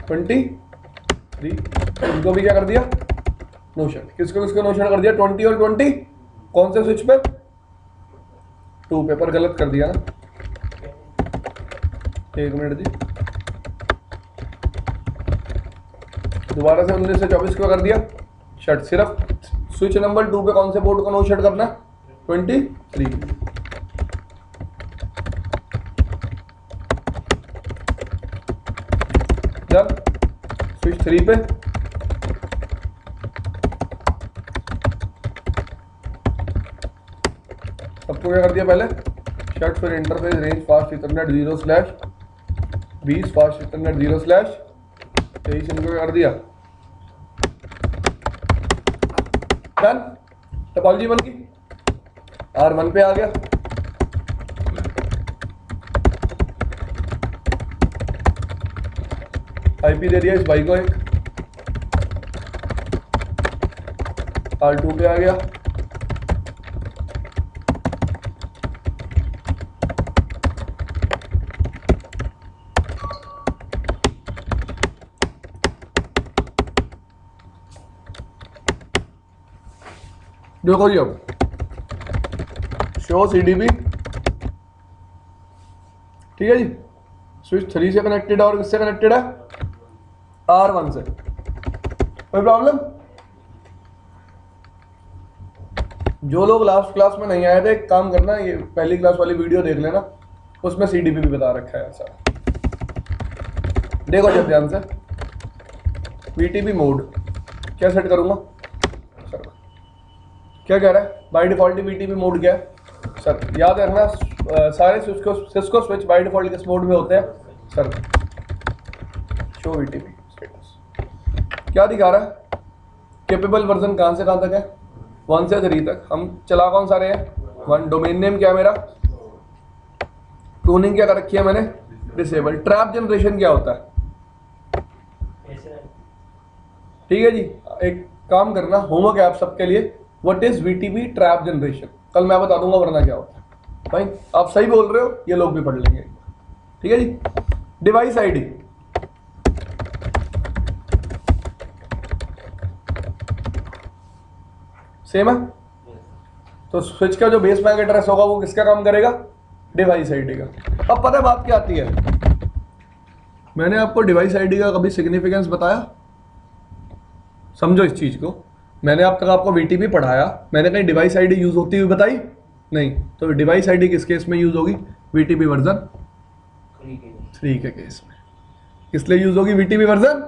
23 इनको भी क्या कर दिया नो शट। किसको किसको नो शट कर दिया 20 और 20 कौन से स्विच पे 2 पे, पर गलत कर दिया ना, एक मिनट जी, दोबारा से 19 से 24 को कर दिया शट। सिर्फ स्विच नंबर 2 पे कौन से पोर्ट को नो शट करना 23 जब स्विच 3 पे सबको क्या कर दिया पहले शट, फिर interface range fast Ethernet 0/20 fast Ethernet 0/23 इनको क्या कर दिया डन। टोपोलॉजी 1 की R1 पे आ गया, आईपी दे दिया इस भाई को एक, R2 पे आ गया, देखो जी अब शो CDB। ठीक है जी, स्विच 3 से कनेक्टेड है और किससे कनेक्टेड है R1 से। कोई प्रॉब्लम? जो लोग लास्ट क्लास में नहीं आए थे एक काम करना, ये पहली क्लास वाली वीडियो देख लेना, उसमें CDB भी बता रखा है ऐसा। देखो जब ध्यान से VTP मोड क्या सेट करूंगा सर, क्या कह रहा है बाय डिफॉल्ट VTP मोड क्या है सर, याद रखना सारे सिस्को स्विच बाय डिफॉल्ट किस मोड में होते हैं सर, शो VTP स्टेटस क्या दिखा रहा है, कैपेबल वर्जन कहां से कहां तक है 1 से 3 तक। हम चला कौन सा रहे हैं 1, डोमेन नेम क्या है मेरा, टूनिंग क्या कर रखी है मैंने डिसेबल, ट्रैप जनरेशन क्या होता है। ठीक है जी, एक काम करना होमवर्क है आप सबके लिए, what is VTP trap generation, कल मैं बता दूंगा वरना क्या होता है। भाई आप सही बोल रहे हो, ये लोग भी पढ़ लेंगे। ठीक है जी, डिवाइस आईडी सेम है, तो स्विच का जो बेस मैक एड्रेस होगा वो किसका काम करेगा डिवाइस आईडी का। अब पता है बात क्या आती है, मैंने आपको डिवाइस आईडी का कभी सिग्निफिकेंस बताया, समझो इस चीज को, मैंने अब तक आपको VTP पढ़ाया, मैंने कहीं डिवाइस आईडी यूज होती हुई बताई नहीं, तो डिवाइस आईडी किस केस में यूज होगी VTP वर्जन 3 के केस में। किस लिए यूज होगी VTP वर्जन,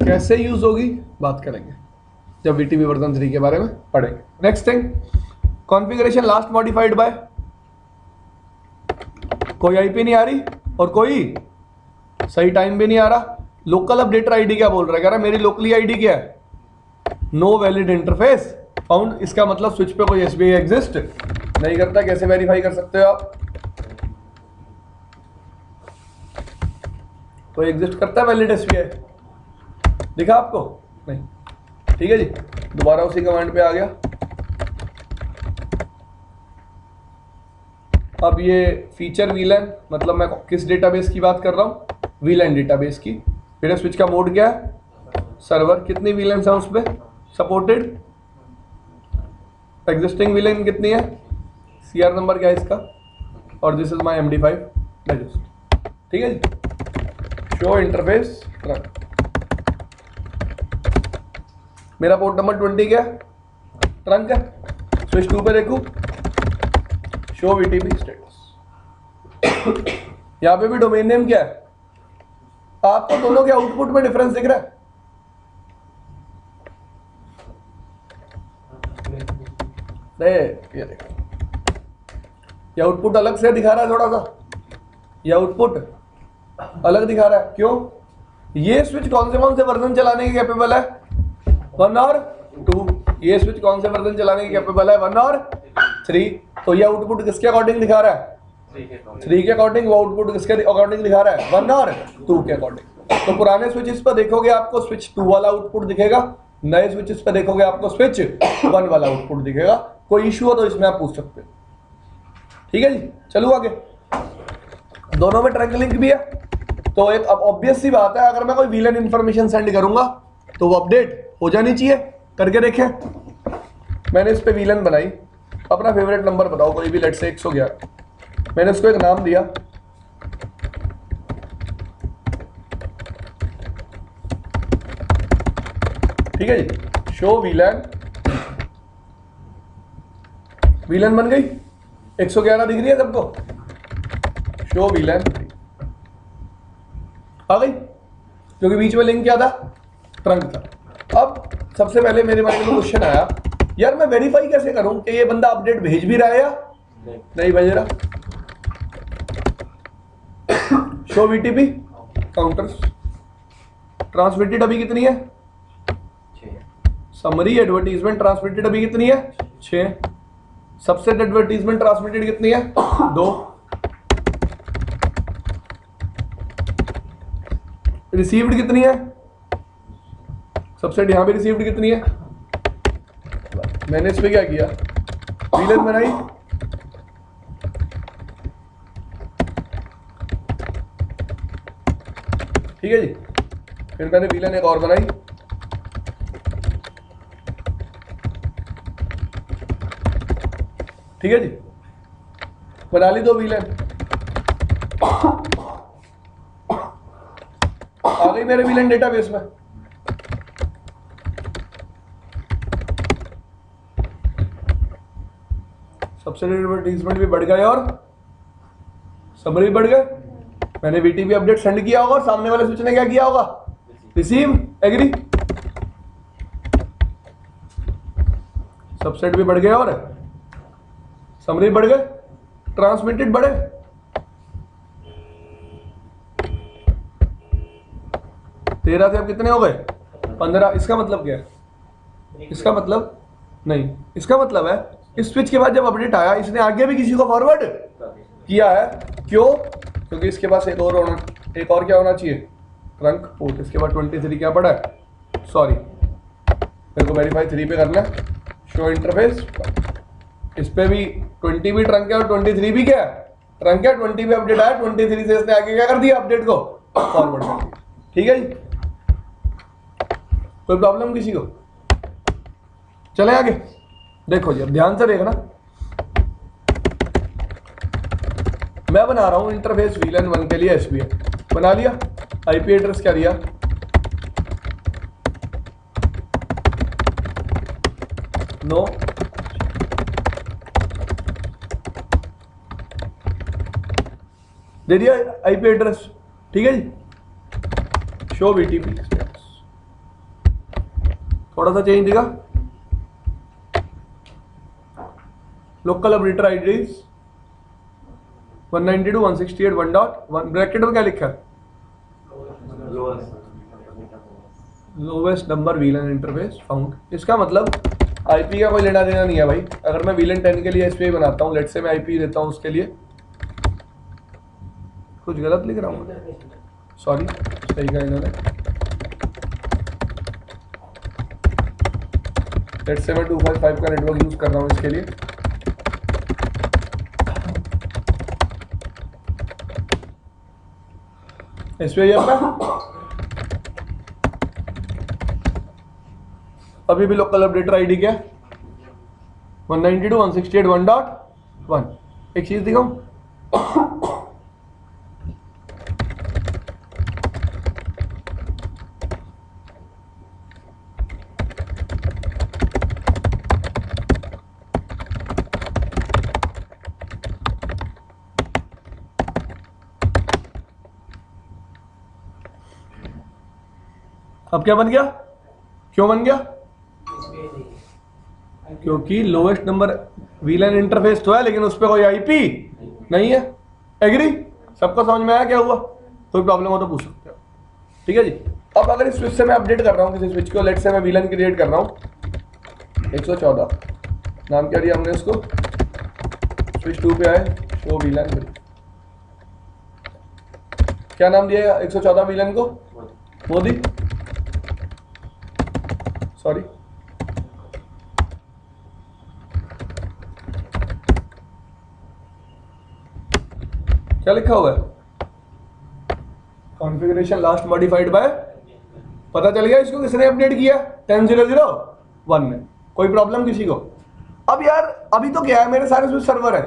कैसे यूज होगी बात करेंगे जब VTP वर्जन 3 के बारे में पढ़ेंगे। Next thing, configuration last modified by, कोई IP नहीं आ रही और कोई सही टाइम भी नहीं आ रहा। लोकल अपडेटर आईडी क्या बोल रहा है, कह रहा है मेरी लोकली आईडी क्या है, नो वैलिड इंटरफेस फाउंड, इसका मतलब स्विच पे कोई SBI एग्जिस्ट नहीं करता। कैसे वेरीफाई कर सकते हो आप, कोई एग्जिस्ट करता है वैलिड SBI, दिखा आपको नहीं। ठीक है जी, दोबारा उसी कमांड पे आ गया। अब ये फीचर VLAN, मतलब मैं किस डेटाबेस की बात कर रहा हूँ, VLAN डेटाबेस की। मेरा स्विच का मोड क्या है सर्वर, कितनी VLANs है उस पर सपोर्टेड, एग्जिस्टिंग VLAN कितनी है, CR नंबर क्या है इसका, और this is my MD5 register. ठीक है जी, शो इंटरफेस ट्रंक, मेरा पोर्ट नंबर 20 क्या है ट्रंक है, स्विच 2 पे देखूं शो VTP स्टेटस। यहां पे भी डोमेन नेम क्या है, आपको दोनों के आउटपुट में डिफरेंस दिख रहा है, अरे ये देखो, ये आउटपुट अलग से दिखा रहा है थोड़ा सा, ये आउटपुट अलग दिखा रहा है, क्यों? ये स्विच कौन से वर्जन चलाने के कैपेबल है? 1 और 2। ये स्विच कौन से वर्जन चलाने के कैपेबल है? 1 और 3। तो ये आउटपुट किसके अकॉर्डिंग दिखा रहा है? 3 के अकॉर्डिंग। वो आउटपुट किसके अकॉर्डिंग दिखा रहा है? 1 और 2 के अकॉर्डिंग। तो पुराने स्विचेस पर देखोगे आपको स्विच 2 वाला आउटपुट दिखेगा, नए स्विचेस पर देखोगे आपको स्विच 1 वाला आउटपुट दिखेगा। कोई इशू हो तो इसमें आप पूछ सकते हो। ठीक है जी, चलो आगे। दोनों में ट्रंक लिंक भी है, तो एक अब ऑब्वियस सी बात है, अगर मैं कोई वीलन इंफॉर्मेशन सेंड करूंगा तो वो अपडेट हो जानी चाहिए। करके देखें, मैंने इस पे वीलन बनाई, अपना फेवरेट नंबर बताओ कोई भी, लेट से 111। मैंने उसको एक नाम दिया, ठीक है जी, शो वीलन। वीलन बन गई, 111 दिख रही है सबको, शो वीलन आ गई, क्योंकि बीच में लिंक क्या था? ट्रंक था। अब सबसे पहले मेरे माइंड में क्वेश्चन आया, यार मैं वेरीफाई कैसे करूं कि ये बंदा अपडेट भेज भी रहा है या नहीं भेज रहा? शो वीटीपी काउंटर्स, ट्रांसमिटेड अभी कितनी है? 6। समरी एडवर्टीजमेंट ट्रांसमिटेड अभी कितनी है? 6। सबसेट एडवर्टीजमेंट ट्रांसमिटेड कितनी है? 2। रिसीव्ड कितनी है? सबसेट यहां पे रिसीव्ड कितनी है? मैंने इस पे क्या किया? वीलन बनाई, ठीक है जी। फिर मैंने वीलन एक और बनाई, ठीक है जी, बना ली 2 वीलन। आ गई मेरे वीलन डेटाबेस में। सबसे एडवर्टीजमेंट भी बढ़ गए और समरी बढ़ गए। मैंने वीटीपी अपडेट सेंड किया होगा और सामने वाले स्विच ने क्या किया होगा? Receive, agree. सबसेट भी बढ़ गए और समरी बढ़ गए, ट्रांसमिटेड बढ़े। तेरह से अब कितने हो गए? 15। इसका मतलब क्या है? इसका मतलब नहीं, इसका मतलब है इस स्विच के बाद जब अपडेट आया इसने आगे भी किसी को फॉरवर्ड किया है। क्यों? क्योंकि इसके पास एक और क्या होना चाहिए? Trunk port. इसके बाद 23 क्या पड़ा है? सॉरी, मेरे को वेरीफाई 3 पे करना है। शो इंटरफेस, इस पे भी 20 भी ट्रंक है और 23 भी क्या है? ट्रंक है। 20 पे अपडेट आया, 23 से इसने आगे क्या कर दिया? अपडेट को फॉरवर्ड कर दिया। ठीक है जी, कोई प्रॉब्लम किसी को? चले आगे, देखो जी, अब ध्यान से देखना। मैं बना रहा हूं इंटरफेस वीलन 1 के लिए एसबीआई बना लिया। आईपी एड्रेस क्या दिया? नो, दे दिया आईपी एड्रेस, ठीक है जी। शो वीटीपी, थोड़ा सा चेंज दिखा। लोकल अपडेटर आईडीज 192.168.1.1 ब्रैकेट में क्या लिखा है? Lowest number VLAN interface found. इसका मतलब आईपी का कोई लेना देना नहीं है भाई। अगर मैं वीलन 10 के लिए एसपीआई बनाता हूँ, लेट से मैं आईपी देता हूँ उसके लिए, कुछ गलत लिख रहा हूँ, सॉरी, सही कहा इन्होंने। लेट से मैं 255 का नेटवर्क यूज कर रहा हूँ इसके लिए। एसबीआई अपना अभी भी लोकल अपडेटर आईडी क्या? 192.168.1.1। एक चीज दिखाऊं, अब क्या बन गया? क्यों बन गया? क्योंकि लोएस्ट नंबर वीलन इंटरफेस तो है लेकिन उस पर कोई आईपी नहीं है। एग्री? सबको समझ में आया क्या हुआ? कोई प्रॉब्लम हो तो पूछ सकते हो। ठीक है जी। अब अगर इस स्विच से मैं अपडेट कर रहा हूँ किसी स्विच को, लेट से मैं वीलन क्रिएट कर रहा हूँ 114, नाम क्या दिया हमने इसको, स्विच 2 पे आए शो वीलन, क्या नाम दिया 114 वीलन को? मोदी, सॉरी क्या लिखा हुआ है? कॉन्फ़िगरेशन लास्ट मॉडिफाइड बाय, पता चल गया इसको किसने अपडेट किया 10.0.1 में। कोई प्रॉब्लम किसी को? अब यार अभी तो क्या है, मेरे सारे स्विच सर्वर है,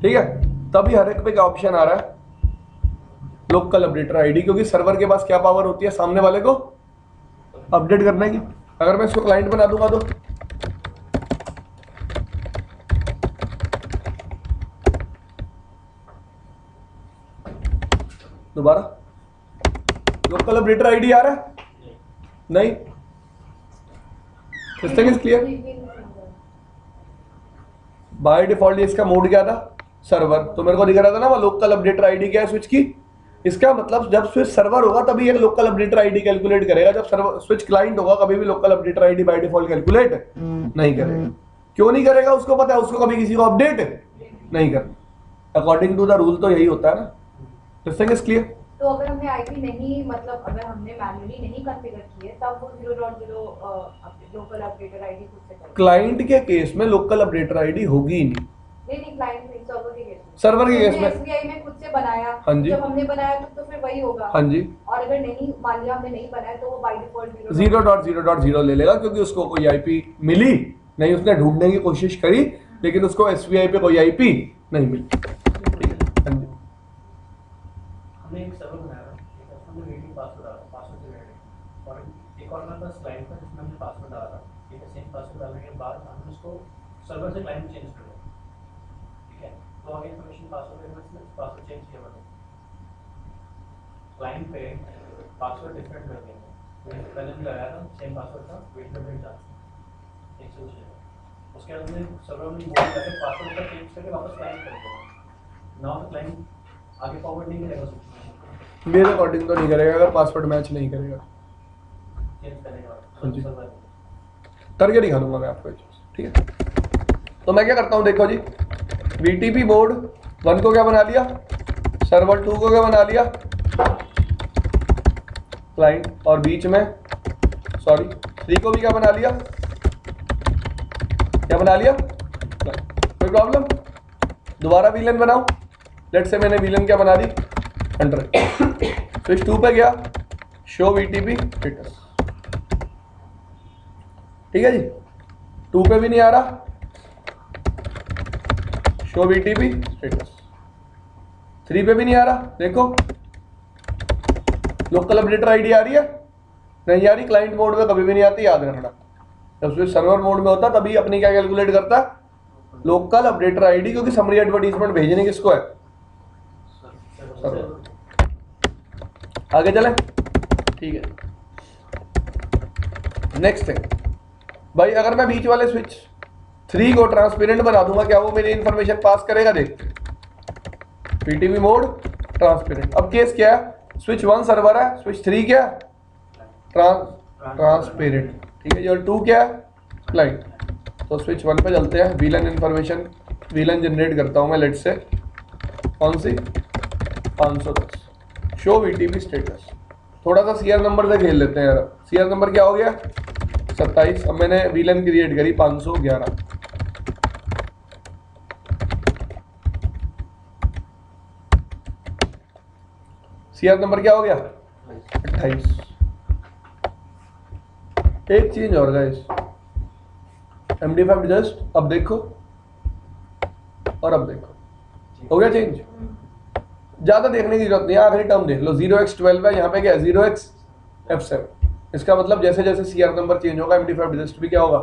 ठीक है, तभी हर एक पे क्या ऑप्शन आ रहा है, लोकल अपडेटर आईडी, क्योंकि सर्वर के पास क्या पावर होती है सामने वाले को अपडेट करने की। अगर मैं इसको क्लाइंट बना दूंगा तो दोबारा लोकल अपडेटर आईडी आ रहा है? नहीं। This thing is clear. By default इसका मोड क्या था? सर्वर। तो मेरे को दिख रहा था ना वो लोकल अपडेटर आईडी क्या है स्विच की। इसका मतलब जब स्विच सर्वर होगा तभी एक लोकल अपडेटर आईडी कैलकुलेट करेगा, जब सर्वर स्विच क्लाइंट होगा कभी भी local updater ID by default calculate नहीं करेगा। क्यों नहीं करेगा? उसको पता है उसको कभी किसी को अपडेट नहीं करना। अकॉर्डिंग टू द रूल तो यही होता है ना। This thing is clear. तो अगर हमने आईपी नहीं, मतलब अगर हमने मैन्युअली नहीं कॉन्फ़िगर किए तब वो 0.0 लोकल अपडेटर आईडी खुद से करेगा। क्लाइंट के केस में लोकल अपडेटर आईडी होगी ही नहीं। नहीं, क्लाइंट नहीं, सर्वर के केस में। सर्वर के केस में एसबीआई में खुद से बनाया, हाँ जी, जब हमने बनाया तो फिर वही होगा। हाँ जी। और अगर नहीं, मान लिया हमने नहीं बनाया तो वो बाय डिफॉल्ट 0.0.0 ले लेगा, क्योंकि उसको कोई आईपी मिली नहीं, उसने ढूंढने की कोशिश करी लेकिन उसको एसबीआई पे कोई आईपी नहीं मिली। हाँ जी। हमने एक सर्वर बनाया था, ठीक है, उसमें वेटिंग पासवर्ड डाला, पासवर्ड से वेटिंग, और एक और हमारे पास क्लाइंट था जिसमें हमने पासवर्ड डाला, ठीक है, सेम पासवर्ड डालने के बाद हमने उसको सर्वर से क्लाइंट में चेंज कर दिया, ठीक है। तो आगे इन्फॉर्मेशन पासवर्ड में पासवर्ड चेंज किया मैंने, क्लाइंट पे पासवर्ड डिफरेंट कर दिया, मैंने पहले भी लगाया था सेम पासवर्ड था, वेट कर डाल एक से उसके बाद हमने सर्वर में मोड करके पासवर्ड का चेंज करके वापस क्लाइंट कर दिया। नाउ क्लाइंट आगे फॉरवर्ड नहीं करेगा स्विच, मेरे अकॉर्डिंग तो नहीं करेगा अगर पासवर्ड मैच नहीं करेगा। चेंज करेगा हाँ जी। सर्वर करके दिखा दूंगा मैं आपको, ठीक है। तो मैं क्या करता हूँ, देखो जी, VTP मोड 1 को क्या बना लिया, सर्वर 2 को क्या बना लिया, क्लाइंट, और बीच में सॉरी 3 को भी क्या बना लिया, क्या बना लिया, कोई प्रॉब्लम? दोबारा वीलन बनाओ, लेट से मैंने वीलन क्या बना दी 100, स्विच 2 पे गया, शो VTP स्टेटस, ठीक है जी। 2 पे भी नहीं आ रहा, शो VTP स्टेटस, 3 पे भी नहीं आ रहा, देखो लोकल अपडेटर आईडी आ रही है, नहीं आ रही। क्लाइंट मोड में कभी भी नहीं आती, याद रखना। जब स्विच सर्वर मोड में होता तभी अपनी क्या कैलकुलेट करता, लोकल अपडेटर आईडी, क्योंकि समरी एडवर्टीजमेंट भेजने किसको है, सर्वर। आगे चलें, ठीक है। नेक्स्ट थिंग भाई, अगर मैं बीच वाले स्विच 3 को ट्रांसपेरेंट बना दूंगा, क्या वो मेरी इंफॉर्मेशन पास करेगा? देख, VTP मोड ट्रांसपेरेंट। अब केस क्या है, स्विच 1 सर्वर है, स्विच 3 क्या ट्रांसपेरेंट, ठीक है। और 2 क्या है, क्लाइंट। तो स्विच 1 पे चलते हैं, वीलन इंफॉर्मेशन, वीलन जनरेट करता हूं मैं, लेट से कौन सी 510, शो VTP स्टेटस। थोड़ा सा CR नंबर से खेल लेते हैं यार। CR नंबर क्या हो गया 27। अब मैंने वीलन क्रिएट करी 511, CR नंबर क्या हो गया 28। एक चेंज और गाइस, MD5 जस्ट, अब देखो और अब देखो, हो गया चेंज। ज्यादा देखने की जरूरत नहीं है, आखिरी टर्म देख लो, 0x12 है, यहाँ पे क्या है 0xF7। इसका मतलब जैसे जैसे CR नंबर चेंज होगा MD5 जस्ट भी क्या होगा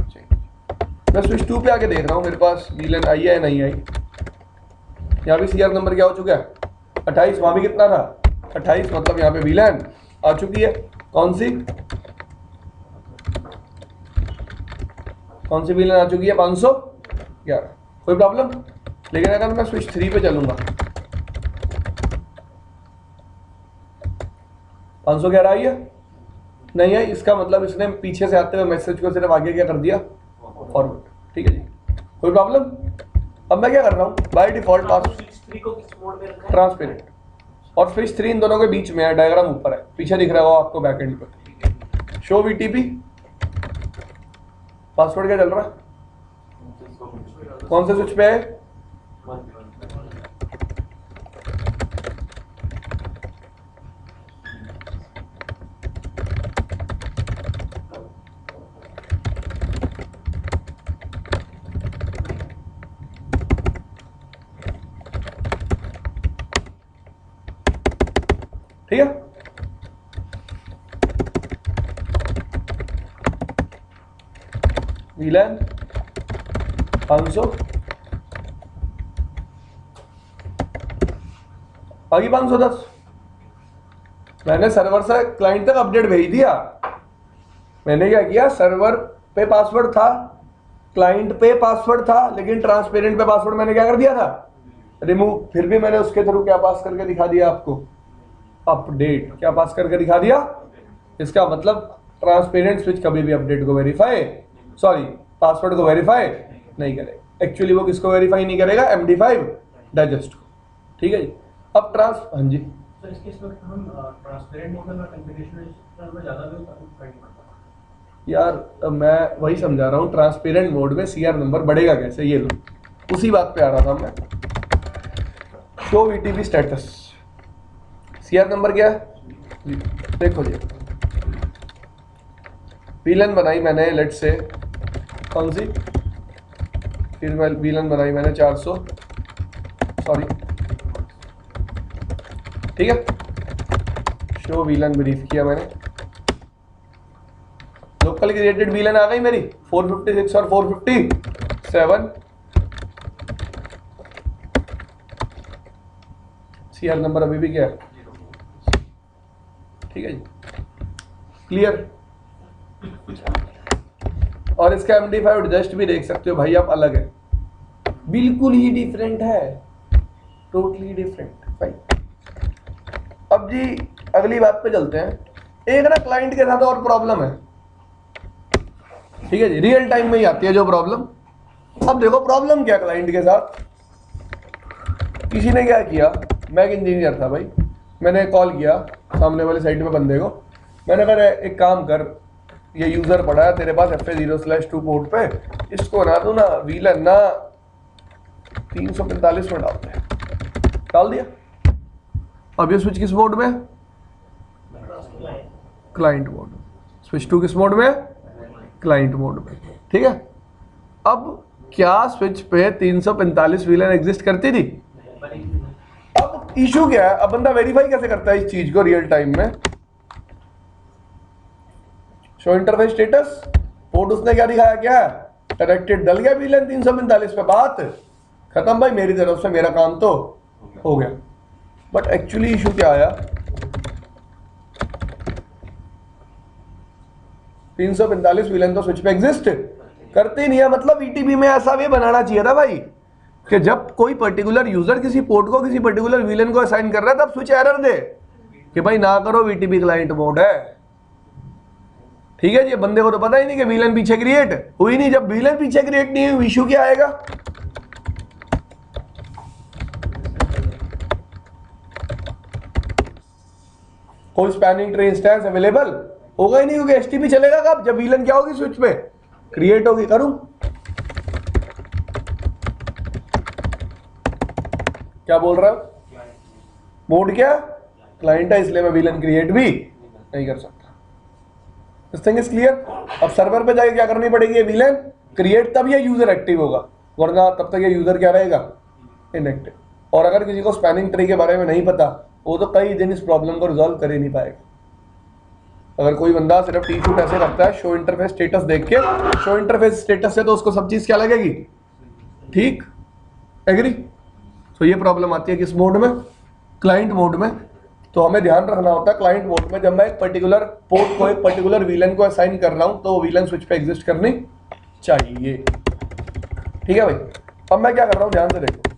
चेंज। मैं स्विच 2 पे आके देख रहा हूँ मेरे पास वीलन आई है या नहीं आई। यहाँ भी CR नंबर क्या हो चुका है 28, वहां भी कितना था 28, मतलब यहाँ पे वीलन आ चुकी है। कौन सी कौन सी VLAN आ चुकी है? 511। कोई प्रॉब्लम? लेकिन अगर मैं स्विच 3 पे चलूंगा 511 आई है? नहीं है। इसका मतलब इसने पीछे से आते हुए मैसेज को सिर्फ आगे क्या कर दिया? फॉरवर्ड। ठीक है जी, कोई प्रॉब्लम? अब मैं क्या कर रहा हूँ? बाय डिफॉल्ट पास स्विच 3 को किस मोड में रखा है? ट्रांसपेरेंट और स्विच 3 इन दोनों के बीच में है। डायग्राम ऊपर है, पीछे दिख रहा होगा आपको बैकएंड पर। शो VTP, पासवर्ड क्या चल रहा है? कौन से स्विच पे है? ठीक है, VLAN 500 बाकी 510। मैंने सर्वर से क्लाइंट तक अपडेट भेज दिया। मैंने क्या किया? सर्वर पे पासवर्ड था, क्लाइंट पे पासवर्ड था, लेकिन ट्रांसपेरेंट पे पासवर्ड मैंने क्या कर दिया था? रिमूव। फिर भी मैंने उसके थ्रू क्या पास करके दिखा दिया आपको? अपडेट। क्या पास करके दिखा दिया? इसका मतलब ट्रांसपेरेंट स्विच कभी भी अपडेट को वेरीफाई, सॉरी पासवर्ड को वेरीफाई नहीं करेगा। एक्चुअली वो किसको वेरीफाई नहीं करेगा? MD5 डाइजेस्ट को। ठीक है जी। अब हाँ जी सर इस केस में हम ट्रांसपेरेंट मोड में कॉन्फ़िगरेशन में ज़्यादा भी करनी पड़ता है। यार मैं वही समझा रहा हूँ, ट्रांसपेरेंट मोड में CR नंबर बढ़ेगा कैसे? ये लो, उसी बात पे आ रहा था मैं। Show VTP status, CR number क्या है जी? देखो जी, VLAN बनाई मैंने लेट से कौन सी? फिर मैं VLAN बनाई मैंने 400, सॉरी ठीक है। शो VLAN ब्रीफ किया मैंने, लोकल क्रिएटेड VLAN आ गई मेरी 456 और 457। CR नंबर अभी भी क्या है? ठीक है जी, क्लियर। और इसका MD5 जस्ट भी देख सकते हो भाई आप, अलग है, बिल्कुल ही डिफरेंट है, टोटली डिफरेंट भाई। अब जी अगली बात पे चलते हैं। एक ना क्लाइंट के साथ और प्रॉब्लम है। ठीक है जी, रियल टाइम में ही आती है जो प्रॉब्लम। अब देखो प्रॉब्लम क्या क्लाइंट के साथ। किसी ने क्या किया, मैं एक इंजीनियर था भाई, मैंने कॉल किया सामने वाले साइड में बंदे को। मैंने कहा एक काम कर, ये यूजर पड़ा है तेरे पास FA0/2 पोर्ट पे, इसको ना तू ना VLAN ना 345 में डाल दिया। अब ये स्विच किस मोड में? Client mode. स्विच 2 किस मोड में? क्लाइंट मोड में। ठीक है। अब क्या स्विच पे 345 VLAN एग्जिस्ट करती थी? अब इशू क्या है? अब बंदा वेरीफाई कैसे करता है इस चीज को रियल टाइम में? शो इंटरफेस स्टेटस, पोर्ट उसने क्या दिखाया? क्या कनेक्टेड, डल गया VLAN 345 पे, बात खत्म भाई, मेरी तरफ से मेरा काम तो हो गया। बट एक्चुअली इशू क्या आया? 345 VLAN तो स्विच पे एग्जिस्ट करते नहीं है। मतलब VTP में ऐसा वे बनाना चाहिए था भाई कि जब कोई पर्टिकुलर यूजर किसी पोर्ट को किसी पर्टिकुलर VLAN को असाइन कर रहा है तब स्विच एरर दे कि भाई ना करो, VTP क्लाइंट मोड है। ठीक है जी, बंदे को तो पता ही नहीं कि VLAN पीछे क्रिएट हुई नहीं। जब VLAN पीछे क्रिएट नहीं हुई, इशू क्या आएगा? कोई स्पैनिंग ट्री इंस्टेंस अवेलेबल होगा ही नहीं, क्योंकि STP चलेगा कब? जब VLAN क्या होगी स्विच पे क्रिएट होगी। करूं क्या बोल रहा हूं? मोड क्या? क्लाइंट है, इसलिए मैं VLAN क्रिएट भी नहीं कर सकता। This thing is clear. अब सर्वर पे जाके क्या करनी पड़ेगी? VLAN क्रिएट, तब ये यूजर एक्टिव होगा, वरना तब तक ये यूजर क्या रहेगा? इनएक्टिव। और अगर किसी को स्पैनिंग ट्री के बारे में नहीं पता, वो तो कई दिन इस प्रॉब्लम को रिजॉल्व कर ही नहीं पाएगा। अगर कोई बंदा सिर्फ टी शूट ऐसे करता है शो इंटरफेस स्टेटस देख के, शो इंटरफेस स्टेटस से तो उसको सब चीज क्या लगेगी? ठीक, एग्री? तो ये प्रॉब्लम आती है किस मोड में? क्लाइंट मोड में। तो हमें ध्यान रखना होता है क्लाइंट मोड में, जब मैं एक पर्टिकुलर पोर्ट को एक पर्टिकुलर VLAN को असाइन कर रहा हूं तो वो VLAN स्विच पे एग्जिस्ट करनी चाहिए। ठीक है भाई, अब मैं क्या कर रहा हूं ध्यान से देखो।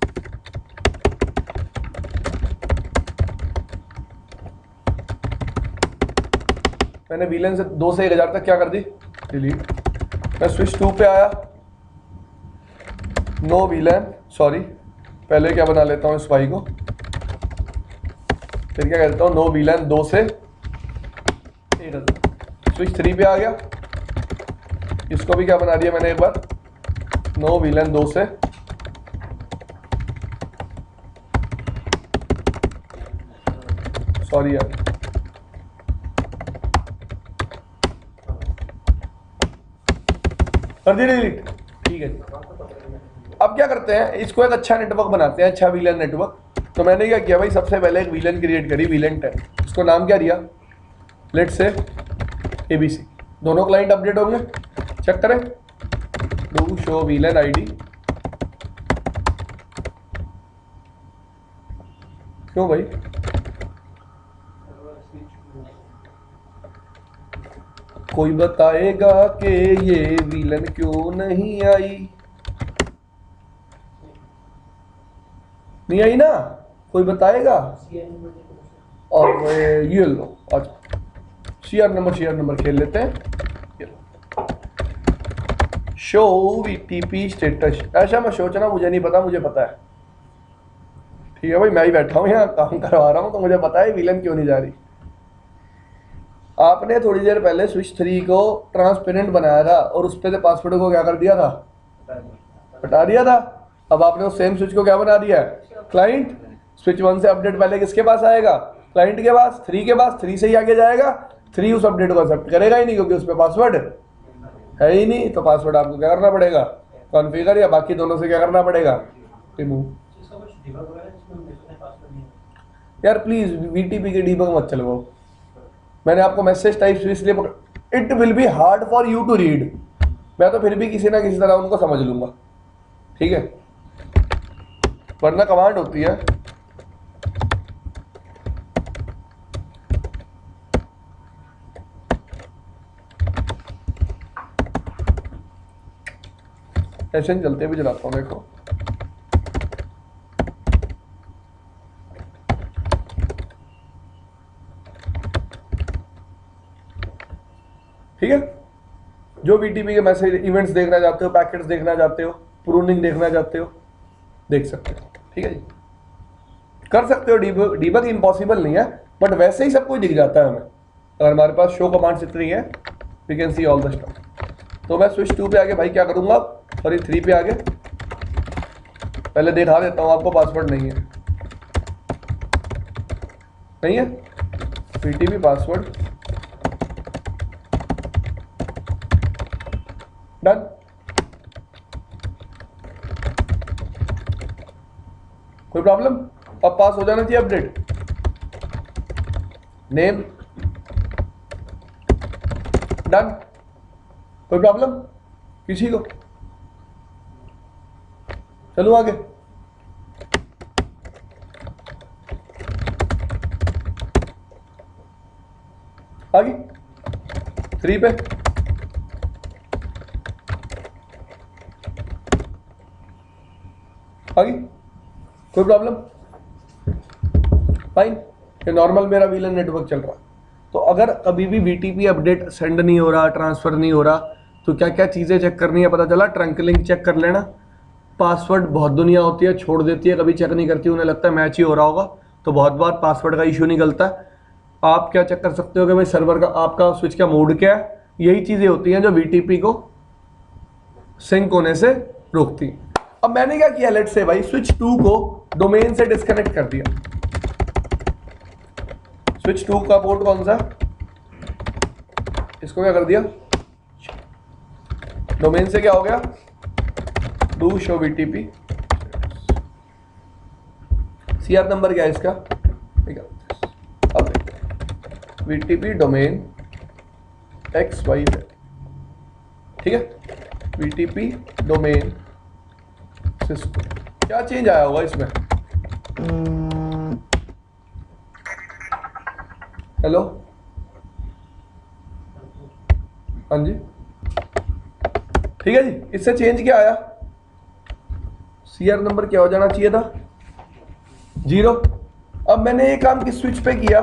मैंने वीलन से 2 से 1000 तक क्या कर दी, डिलीट। मैं स्विच 2 पे आया, नो वीलन, सॉरी पहले क्या बना लेता हूं इस फाइल को, फिर क्या कहता हूं नो वीलन 2 से 1000। स्विच 3 पे आ गया, इसको भी क्या बना दिया मैंने एक बार, नो वीलन 2 से, सॉरी यार, कर दी डिलीट। ठीक है, अब क्या करते हैं, इसको एक अच्छा नेटवर्क बनाते हैं, अच्छा वीलन नेटवर्क। तो मैंने क्या किया भाई, सबसे पहले एक वीलन क्रिएट करी, वीलन 10, इसको नाम क्या दिया, लेट से ABC। दोनों क्लाइंट अपडेट होंगे, चेक करें, डू शो वीलन ID। क्यों भाई, कोई बताएगा कि ये वीलन क्यों नहीं आई, नहीं आई ना, कोई बताएगा। और ये लो, अच्छा शेयर नंबर खेल लेते हैं, शो VTP स्टेटस। ऐसा मैं सोचना, मुझे नहीं पता, मुझे पता है। ठीक है भाई, मैं ही बैठा हूँ यहाँ काम करवा रहा हूँ, तो मुझे पता है वीलन क्यों नहीं जा रही। आपने थोड़ी देर पहले स्विच 3 को ट्रांसपेरेंट बनाया था और उस पे से पासवर्ड को क्या कर दिया था, हटा दिया था। अब आपने उस सेम स्विच को क्या बना दिया है, क्लाइंट। स्विच 1 से अपडेट पहले किसके पास आएगा, क्लाइंट के पास, 3 के पास, 3 से ही आगे जाएगा। 3 उस अपडेट को एक्सेप्ट करेगा ही नहीं, क्योंकि उस पर पासवर्ड है ही नहीं। तो पासवर्ड आपको क्या करना पड़ेगा, कॉन्फ़िगर, या बाकी दोनों से क्या करना पड़ेगा, रिमूव। यार प्लीज VTP के डीबग मत चलवाओ, मैंने आपको मैसेज टाइप्स इसलिए, it will be hard for you to read, मैं तो फिर भी किसी ना किसी तरह उनको समझ लूंगा, ठीक है, वरना कमांड होती है। ऐसे चलते भी चलाता हूँ, देखो ठीक है। जो VTP के मैसेज इवेंट्स देखना चाहते हो, पैकेट्स देखना चाहते हो, प्रूनिंग देखना चाहते हो, देख सकते हो, ठीक है जी, कर सकते हो। डीबग इम्पॉसिबल नहीं है, बट वैसे ही सब कुछ दिख जाता है हमें अगर हमारे पास शो कमांड्स इतनी है, we can see all the stuff. तो मैं स्विच 2 पे आगे भाई क्या करूंगा, सॉरी 3 पे आगे, पहले दिखा देता हूँ आपको, पासवर्ड नहीं है, नहीं है VTP पासवर्ड, डन। कोई प्रॉब्लम, अब पास हो जाना चाहिए अपडेट। नेम डन, कोई प्रॉब्लम किसी को, चलो आगे। आगे 3 पे, आगे कोई प्रॉब्लम, फाइन। ये नॉर्मल मेरा वीलन नेटवर्क चल रहा। तो अगर कभी भी VTP अपडेट सेंड नहीं हो रहा, ट्रांसफर नहीं हो रहा, तो क्या क्या चीज़ें चेक करनी है पता चला। ट्रंक लिंक चेक कर लेना, पासवर्ड बहुत दुनिया होती है छोड़ देती है, कभी चेक नहीं करती, उन्हें लगता है मैच ही हो रहा होगा, तो बहुत बार पासवर्ड का इशू निकलता है। आप क्या चेक कर सकते हो कि भाई सर्वर का आपका स्विच का मोड क्या है। यही चीज़ें होती हैं जो VTP को सिंक होने से रोकती। अब मैंने क्या किया, लेट से भाई स्विच 2 को डोमेन से डिस्कनेक्ट कर दिया। स्विच 2 का पोर्ट कौन सा, इसको क्या कर दिया, डोमेन से क्या हो गया, do show VTP। CR number क्या है इसका, अब VTP डोमेन XYZ, ठीक है, VTP डोमेन सिस्टम। क्या चेंज आया होगा इसमें, हेलो, हाँ जी, ठीक है जी, इससे चेंज क्या आया, सीआर नंबर क्या हो जाना चाहिए था 0। अब मैंने ये काम किस स्विच पे किया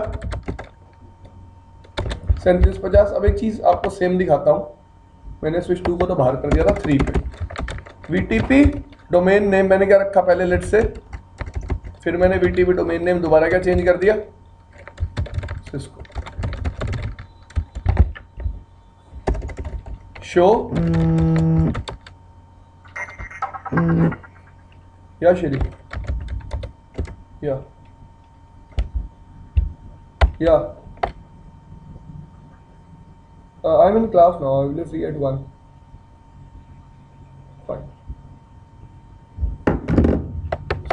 3750। अब एक चीज आपको सेम दिखाता हूं, मैंने स्विच 2 को तो बाहर कर दिया था 3 पे। वीटीपी डोमेन नेम मैंने क्या रखा पहले लेट से, फिर मैंने वीटीपी डोमेन नेम दोबारा क्या चेंज कर दिया सिस्को। शो या श्री या I'm in class now. I will be free at 1. Fine.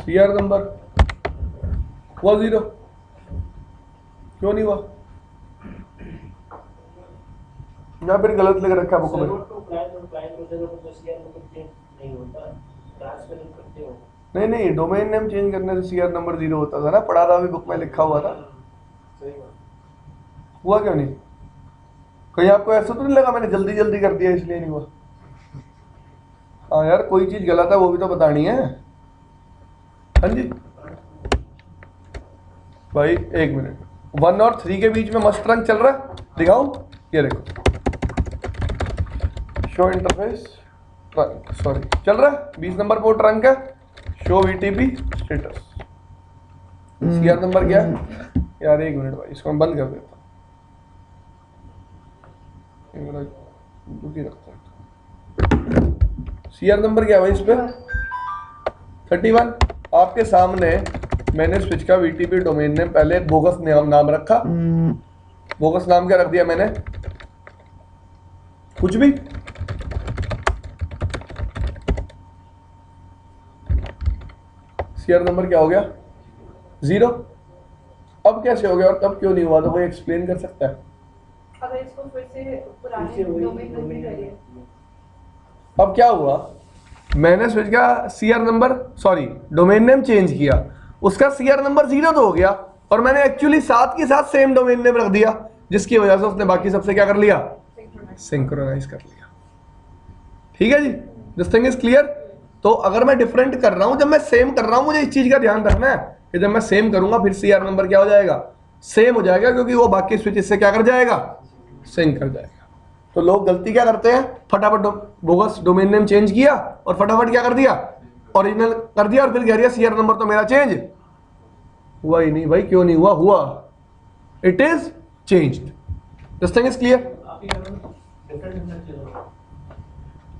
CR number हुआ 0, क्यों नहीं हुआ? यहाँ पर गलत लग रखा है बुक में। सर्वर टू क्लाइंट और क्लाइंट हो जाएगा तो सीआर नंबर चेंज नहीं होता, ट्रांसफर करते हो। नहीं, डोमेन नेम चेंज करने से CR नंबर 0 होता था ना, पढ़ा था अभी बुक में लिखा हुआ था। सही बात। हुआ क्यों नहीं? कहीं आपको ऐसा तो नहीं लगा मैंने जल्दी जल्दी कर दिया इसलिए नहीं हुआ? हाँ यार, कोई चीज गलत है वो भी तो बतानी है। हाँ जी भाई, 1 मिनट, 1 और 3 के बीच में मस्त रंग चल रहा है, दिखाऊं? ये देखो, शो इंटरफेस ट्रंक, सॉरी चल रहा है 20 नंबर पोर्ट ट्रंक है, show VTP status. CR number क्या है यार? 1 मिनट भाई, इसको मैं बंद कर देता हूँ, मेरा दुखी रखता है। सीआर नंबर क्या है भाई इस पे? 31। आपके सामने मैंने स्विच का वीटीपी डोमेन नेम पहले एक बोगस नाम रखा। बोगस नाम क्या रख दिया मैंने? कुछ भी। सीआर नंबर क्या हो गया 0। अब कैसे हो गया और तब क्यों नहीं हुआ, तो कोई एक्सप्लेन कर सकता है? अगर इसको फिर से पुराने डोमेन में करिए। अब क्या हुआ, मैंने स्विच का CR number sorry domain name change किया, उसका सीआर नंबर 0 तो हो गया, और मैंने एक्चुअली साथ के साथ सेम डोमेन नेम रख दिया, जिसकी वजह से उसने बाकी सबसे क्या कर लिया, सिंक्रोनाइज कर लिया। ठीक है जी, दिस थिंग इज क्लियर। तो अगर मैं डिफरेंट कर रहा हूं, जब मैं सेम कर रहा हूं, मुझे इस चीज का ध्यान रखना है कि जब मैं सेम करूंगा फिर सीआर नंबर क्या हो जाएगा, सेम हो जाएगा, क्योंकि वो बाकी स्विच इससे क्या कर जाएगा, सिंक कर जाएगा। तो लोग गलती क्या करते हैं, फटाफट बोगस डोमेन नेम चेंज किया और फटाफट क्या कर दिया, ओरिजिनल कर दिया, और फिर कह दिया सीआर नंबर तो मेरा चेंज हुआ ही नहीं। भाई क्यों नहीं हुआ? हुआ, it is changed. This thing is clear. आप ही करो डिफरेंट चीज़।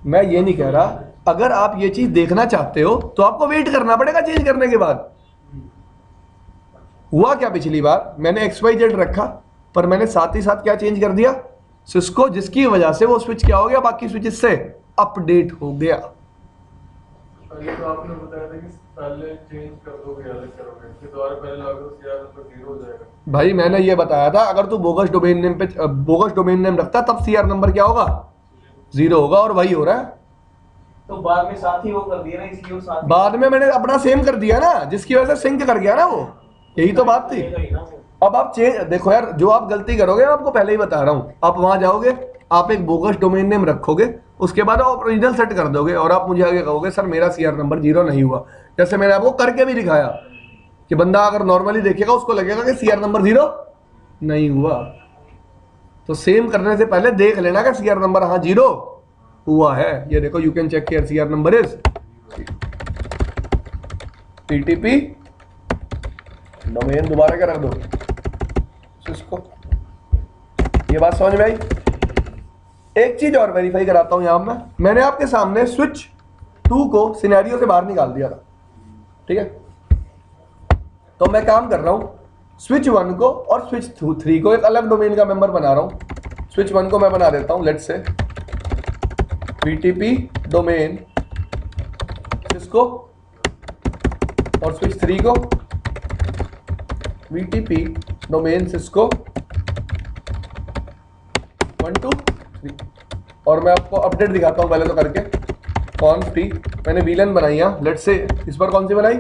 मैं ये नहीं कह रहा, अगर आप ये चीज देखना चाहते हो तो आपको वेट करना पड़ेगा चेंज करने के बाद। हुआ क्या पिछली बार, मैंने XYZ रखा, पर मैंने साथ ही साथ क्या चेंज कर दिया, सिस्को, जिसकी वजह से वो स्विच क्या हो गया, बाकी स्विचेस से अपडेट हो गया। पहले तो आपने बताया था कि पहले चेंज कर दोगे, अलग करोगे, फिर दोबारा पहले लागू सीआर नंबर 0 हो जाएगा। भाई मैंने ये बताया था, अगर तू बोगस डोमेन नेम पे बोगस डोमेन नेम रखता तब सीआर नंबर क्या होगा, 0 होगा, और वही हो रहा है। तो बाद में साथ ही वो कर दिया ना, इसलिए वो साथ ही- बाद में मैंने अपना सेम कर दिया ना, जिसकी वजह से सिंक कर गया ना वो, यही तो बात थी। चलेगा ही ना वो। अब आप चेंज देखो यार, जो आप गलती करोगे, मैं आपको पहले ही बता रहा हूं, आप वहां जाओगे, आप एक बोगस डोमेन नेम रखोगे, उसके बाद आप ओरिजिनल सेट कर दोगे, और आप मुझे आगे कहोगे सर मेरा सीआर नंबर 0 नहीं हुआ। जैसे मैंने आपको करके भी दिखाया कि बंदा अगर नॉर्मली देखेगा उसको लगेगा कि सीआर नंबर 0 नहीं हुआ। तो सेम करने से पहले देख लेना कि सीआर नंबर हाँ 0 हुआ है। ये देखो, you can check here CR number is PTP domain, दोबारा क्या रख दो इसको। ये बात समझ में आई? एक चीज और वेरीफाई कराता हूं यहां मैंने आपके सामने स्विच 2 को सिनेरियो से बाहर निकाल दिया था, ठीक है? तो मैं काम कर रहा हूं, स्विच 1 को और स्विच 3 को एक अलग डोमेन का मेंबर बना रहा हूं। स्विच 1 को मैं बना देता हूं let's say VTP domain Cisco, और स्विच 3 को वीटीपी डोमेन सिस्को 1 2 3। और मैं आपको अपडेट दिखाता हूं पहले तो करके, कौन सी मैंने वीलन बनाई है, लेट्स से इस पर कौन सी बनाई,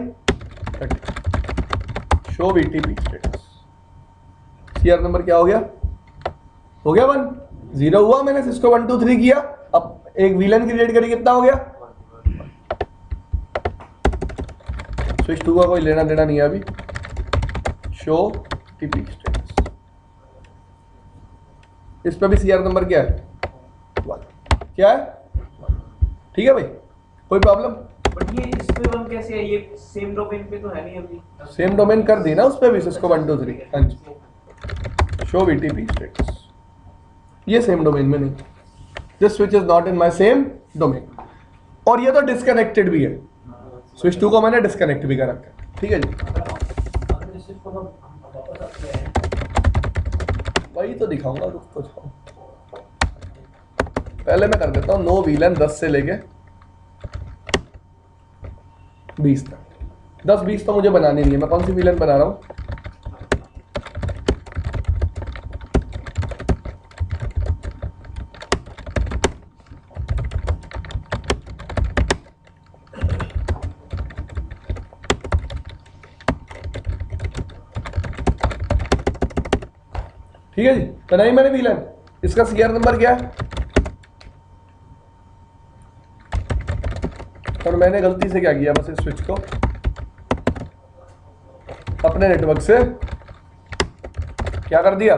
show VTP status. CR number क्या हो गया 1 0 हुआ, मैंने सिस्को 1 2 3 किया। अब एक VLAN क्रिएट करी, कितना हो गया? स्विच 2 का कोई लेना देना नहीं है अभी। शो टीपी स्टेटस, इस पे भी CR नंबर क्या है? 1। क्या है? ठीक है भाई, कोई प्रॉब्लम? बट ये इस पे 1 कैसे है? ये सेम डोमेन पे तो है नहीं अभी। सेम डोमेन कर दी ना उस पे भी, सिस्को 1 2 3। हाँ जी, शो VTP स्टेटस, ये सेम डोमेन में नहीं, this switch is not in my same domain. और ये तो डिस्कनेक्टेड भी है, स्विच 2 को मैंने डिस्कनेक्ट भी कर रखा है। ठीक है जी, अगर इस चीज को हम वापस आते हैं, वही तो दिखाऊंगा, रुक तो जाओ। पहले मैं कर देता हूँ नो VLAN 10 से लेके 20 तक। 10-20 तो मुझे बनानी नहीं है, मैं कौन सी VLAN बना रहा हूँ? ठीक है जी, बनाई मैंने VLAN। इसका CR नंबर क्या है? और मैंने गलती से क्या किया, बस इस स्विच को अपने नेटवर्क से क्या कर दिया,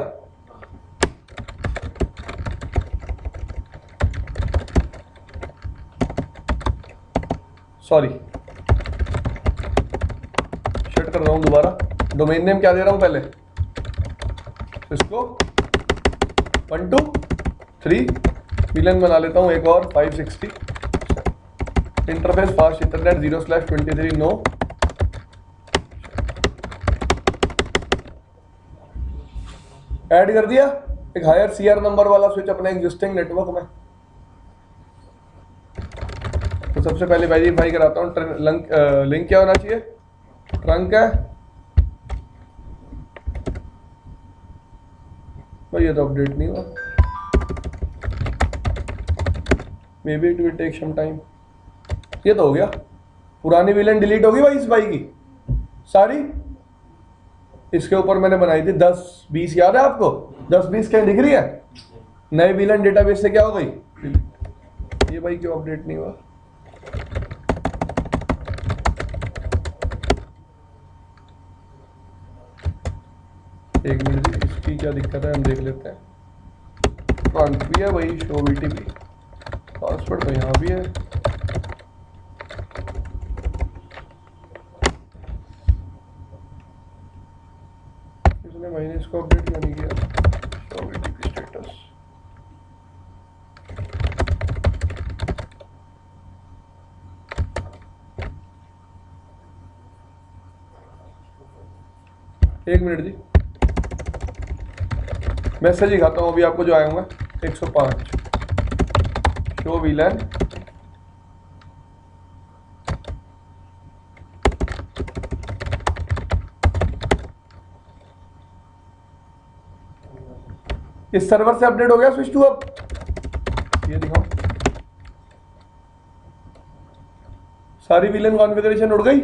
सॉरी, शट कर रहा हूं दोबारा। डोमेन नेम क्या दे रहा हूं पहले, इसको 1 2 3 VLAN बना लेता हूं एक और 560। Interface fast internet 0/23 no. Add कर दिया एक हायर CR नंबर वाला स्विच अपने एग्जिस्टिंग नेटवर्क में। तो सबसे पहले वेरीफाई कराता हूँ लिंक क्या होना चाहिए, ट्रंक है भाई, ये तो अपडेट नहीं हुआ, maybe it will take some time. ये तो हो गया, पुरानी VLAN डिलीट होगी भाई इस भाई की सारी। इसके ऊपर मैंने बनाई थी 10-20, याद है आपको? 10-20 क्या दिख रही है? नए VLAN डेटाबेस से क्या हो गई? ये भाई क्यों अपडेट नहीं हुआ? एक मिनट जी, इसकी क्या दिक्कत है हम देख लेते हैं। ट्रंक भी है वही, शो VTP, पासवर्ड तो यहाँ भी है। इसने मैंने इसको अपडेट क्यों नहीं किया? शो VTP स्टेटस, एक मिनट जी, मैसेज दिखाता हूँ अभी आपको जो आया होगा। 105 शो VLAN इस सर्वर से अपडेट हो गया स्विच 2। अब ये दिखाओ, सारी VLAN कॉन्फ़िगरेशन उड़ गई।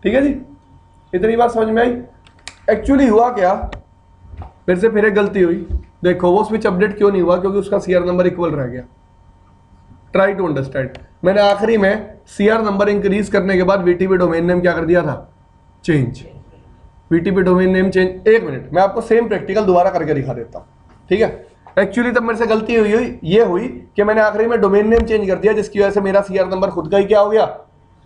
ठीक है जी, इतनी बात समझ में आई। एक्चुअली हुआ क्या, फिर से फिर एक गलती हुई। देखो वो स्विच अपडेट क्यों नहीं हुआ, क्योंकि उसका CR नंबर इक्वल रह गया। Try to understand. मैंने आखिरी में CR नंबर इंक्रीज करने के बाद VTP डोमेन नेम क्या कर दिया था, change. VTP domain name change. एक मिनट, मैं आपको सेम प्रैक्टिकल दोबारा करके दिखा देता हूँ। ठीक है, एक्चुअली तब मेरे से गलती ये हुई कि मैंने आखिरी में डोमेन नेम चेंज कर दिया, जिसकी वजह से मेरा CR नंबर खुद का ही क्या हो गया,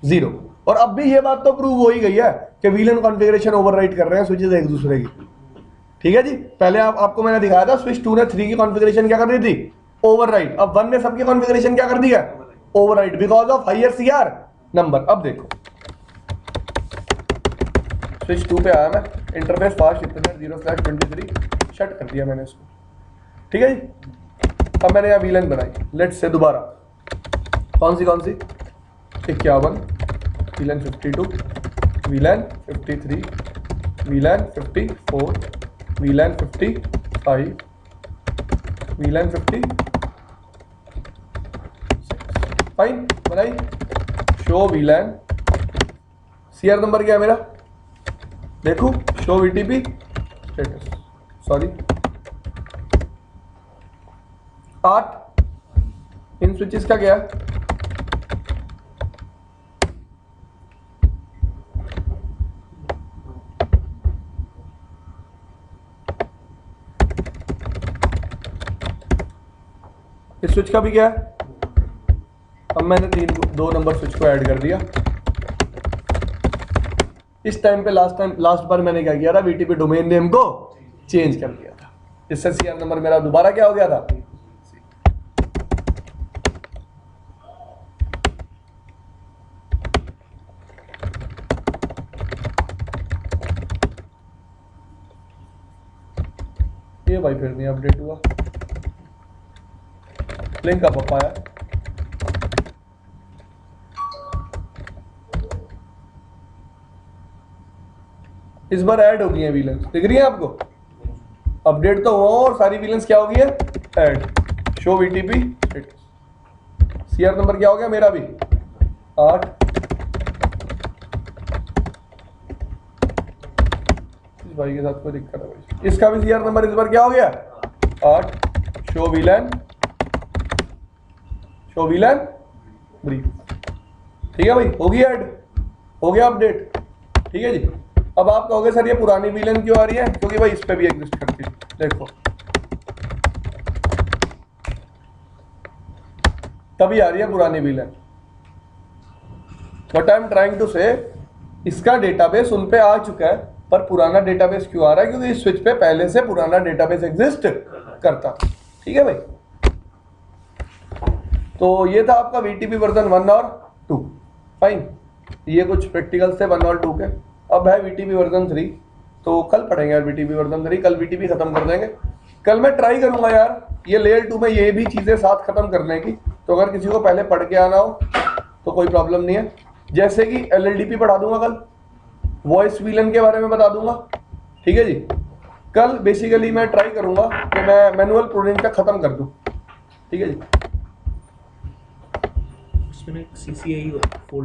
0। और अब भी ये बात तो प्रूव हो ही गई है कि VLAN कॉन्फ़िगरेशन ओवरराइट कर रहे हैं स्विचेस एक दूसरे की। ठीक है जी, पहले आपको मैंने दिखाया था स्विच 2 ने 3 की कॉन्फ़िगरेशन क्या कर दी थी, ओवरराइट। अब 1 ने सबकी कॉन्फ़िगरेशन क्या कर दी है, overwrite, because of higher CR number. अब देखो स्विच 2 पे आया मैं, इंटरफेस फास्ट इंटरनेट 0/23 शट कर दिया मैंने इसको। ठीक है जी, अब मैंने यहाँ VLAN बनाई। लेट्स से दोबारा कौन सी 51, VLAN 52, VLAN 53, VLAN 54, VLAN 55, VLAN 50, fine बनाई। शो VLAN, CR नंबर क्या है मेरा, देखो, show VTP status, sorry 8 switches का क्या है? इस स्विच का भी क्या है? अब मैंने 2 नंबर स्विच को ऐड कर दिया। इस टाइम पे लास्ट बार मैंने क्या किया था, वीटीपी डोमेन नेम को चेंज कर दिया था, इससे सीआर नंबर मेरा दोबारा क्या हो गया था? ये भाई फिर नहीं अपडेट हुआ, लिंक का पप्पा है। इस बार ऐड हो गई है वीलेंस, दिख रही है आपको? अपडेट तो हुआ और सारी वीलेंस क्या हो गई है? Add. Show VTP status. CR number क्या हो गया मेरा भी? 8। इस भाई के साथ कोई दिक्कत है भाई? इसका भी सीआर नंबर इस बार क्या हो गया? 8। Show VLAN brief. ठीक है भाई, होगी ऐड, हो गया अपडेट। ठीक है जी। अब आप कहोगे सर ये पुरानी वीलन क्यों आ रही है? क्योंकि भाई इस पे भी एग्जिस्ट करती है, देखो तभी आ रही है पुरानी VLAN. What I am trying to say, इसका डेटाबेस उन पे आ चुका है, पर पुराना डेटाबेस क्यों आ रहा है? क्योंकि इस स्विच पे पहले से पुराना डेटाबेस एग्जिस्ट करता। ठीक है भाई, तो ये था आपका वीटीपी वर्जन 1 और 2। फाइन, ये कुछ प्रैक्टिकल्स थे 1 और 2 के। अब है वीटीपी वर्जन 3, तो कल पढ़ेंगे यार वीटीपी वर्जन 3। कल वीटीपी खत्म कर देंगे। कल मैं ट्राई करूंगा यार ये लेयर 2 में ये भी चीजें साथ खत्म करने की, तो अगर किसी को पहले पढ़ के आना हो तो कोई प्रॉब्लम नहीं है। जैसे कि एलएलडीपी पढ़ा दूंगा कल, वॉइस वीलन के बारे में बता दूंगा। ठीक है जी। कल बेसिकली मैं ट्राई करूंगा कि मैं मैनुअल प्रोग्रामिंग का खत्म कर दूं। ठीक है जी। उसमें CCI फोल्डर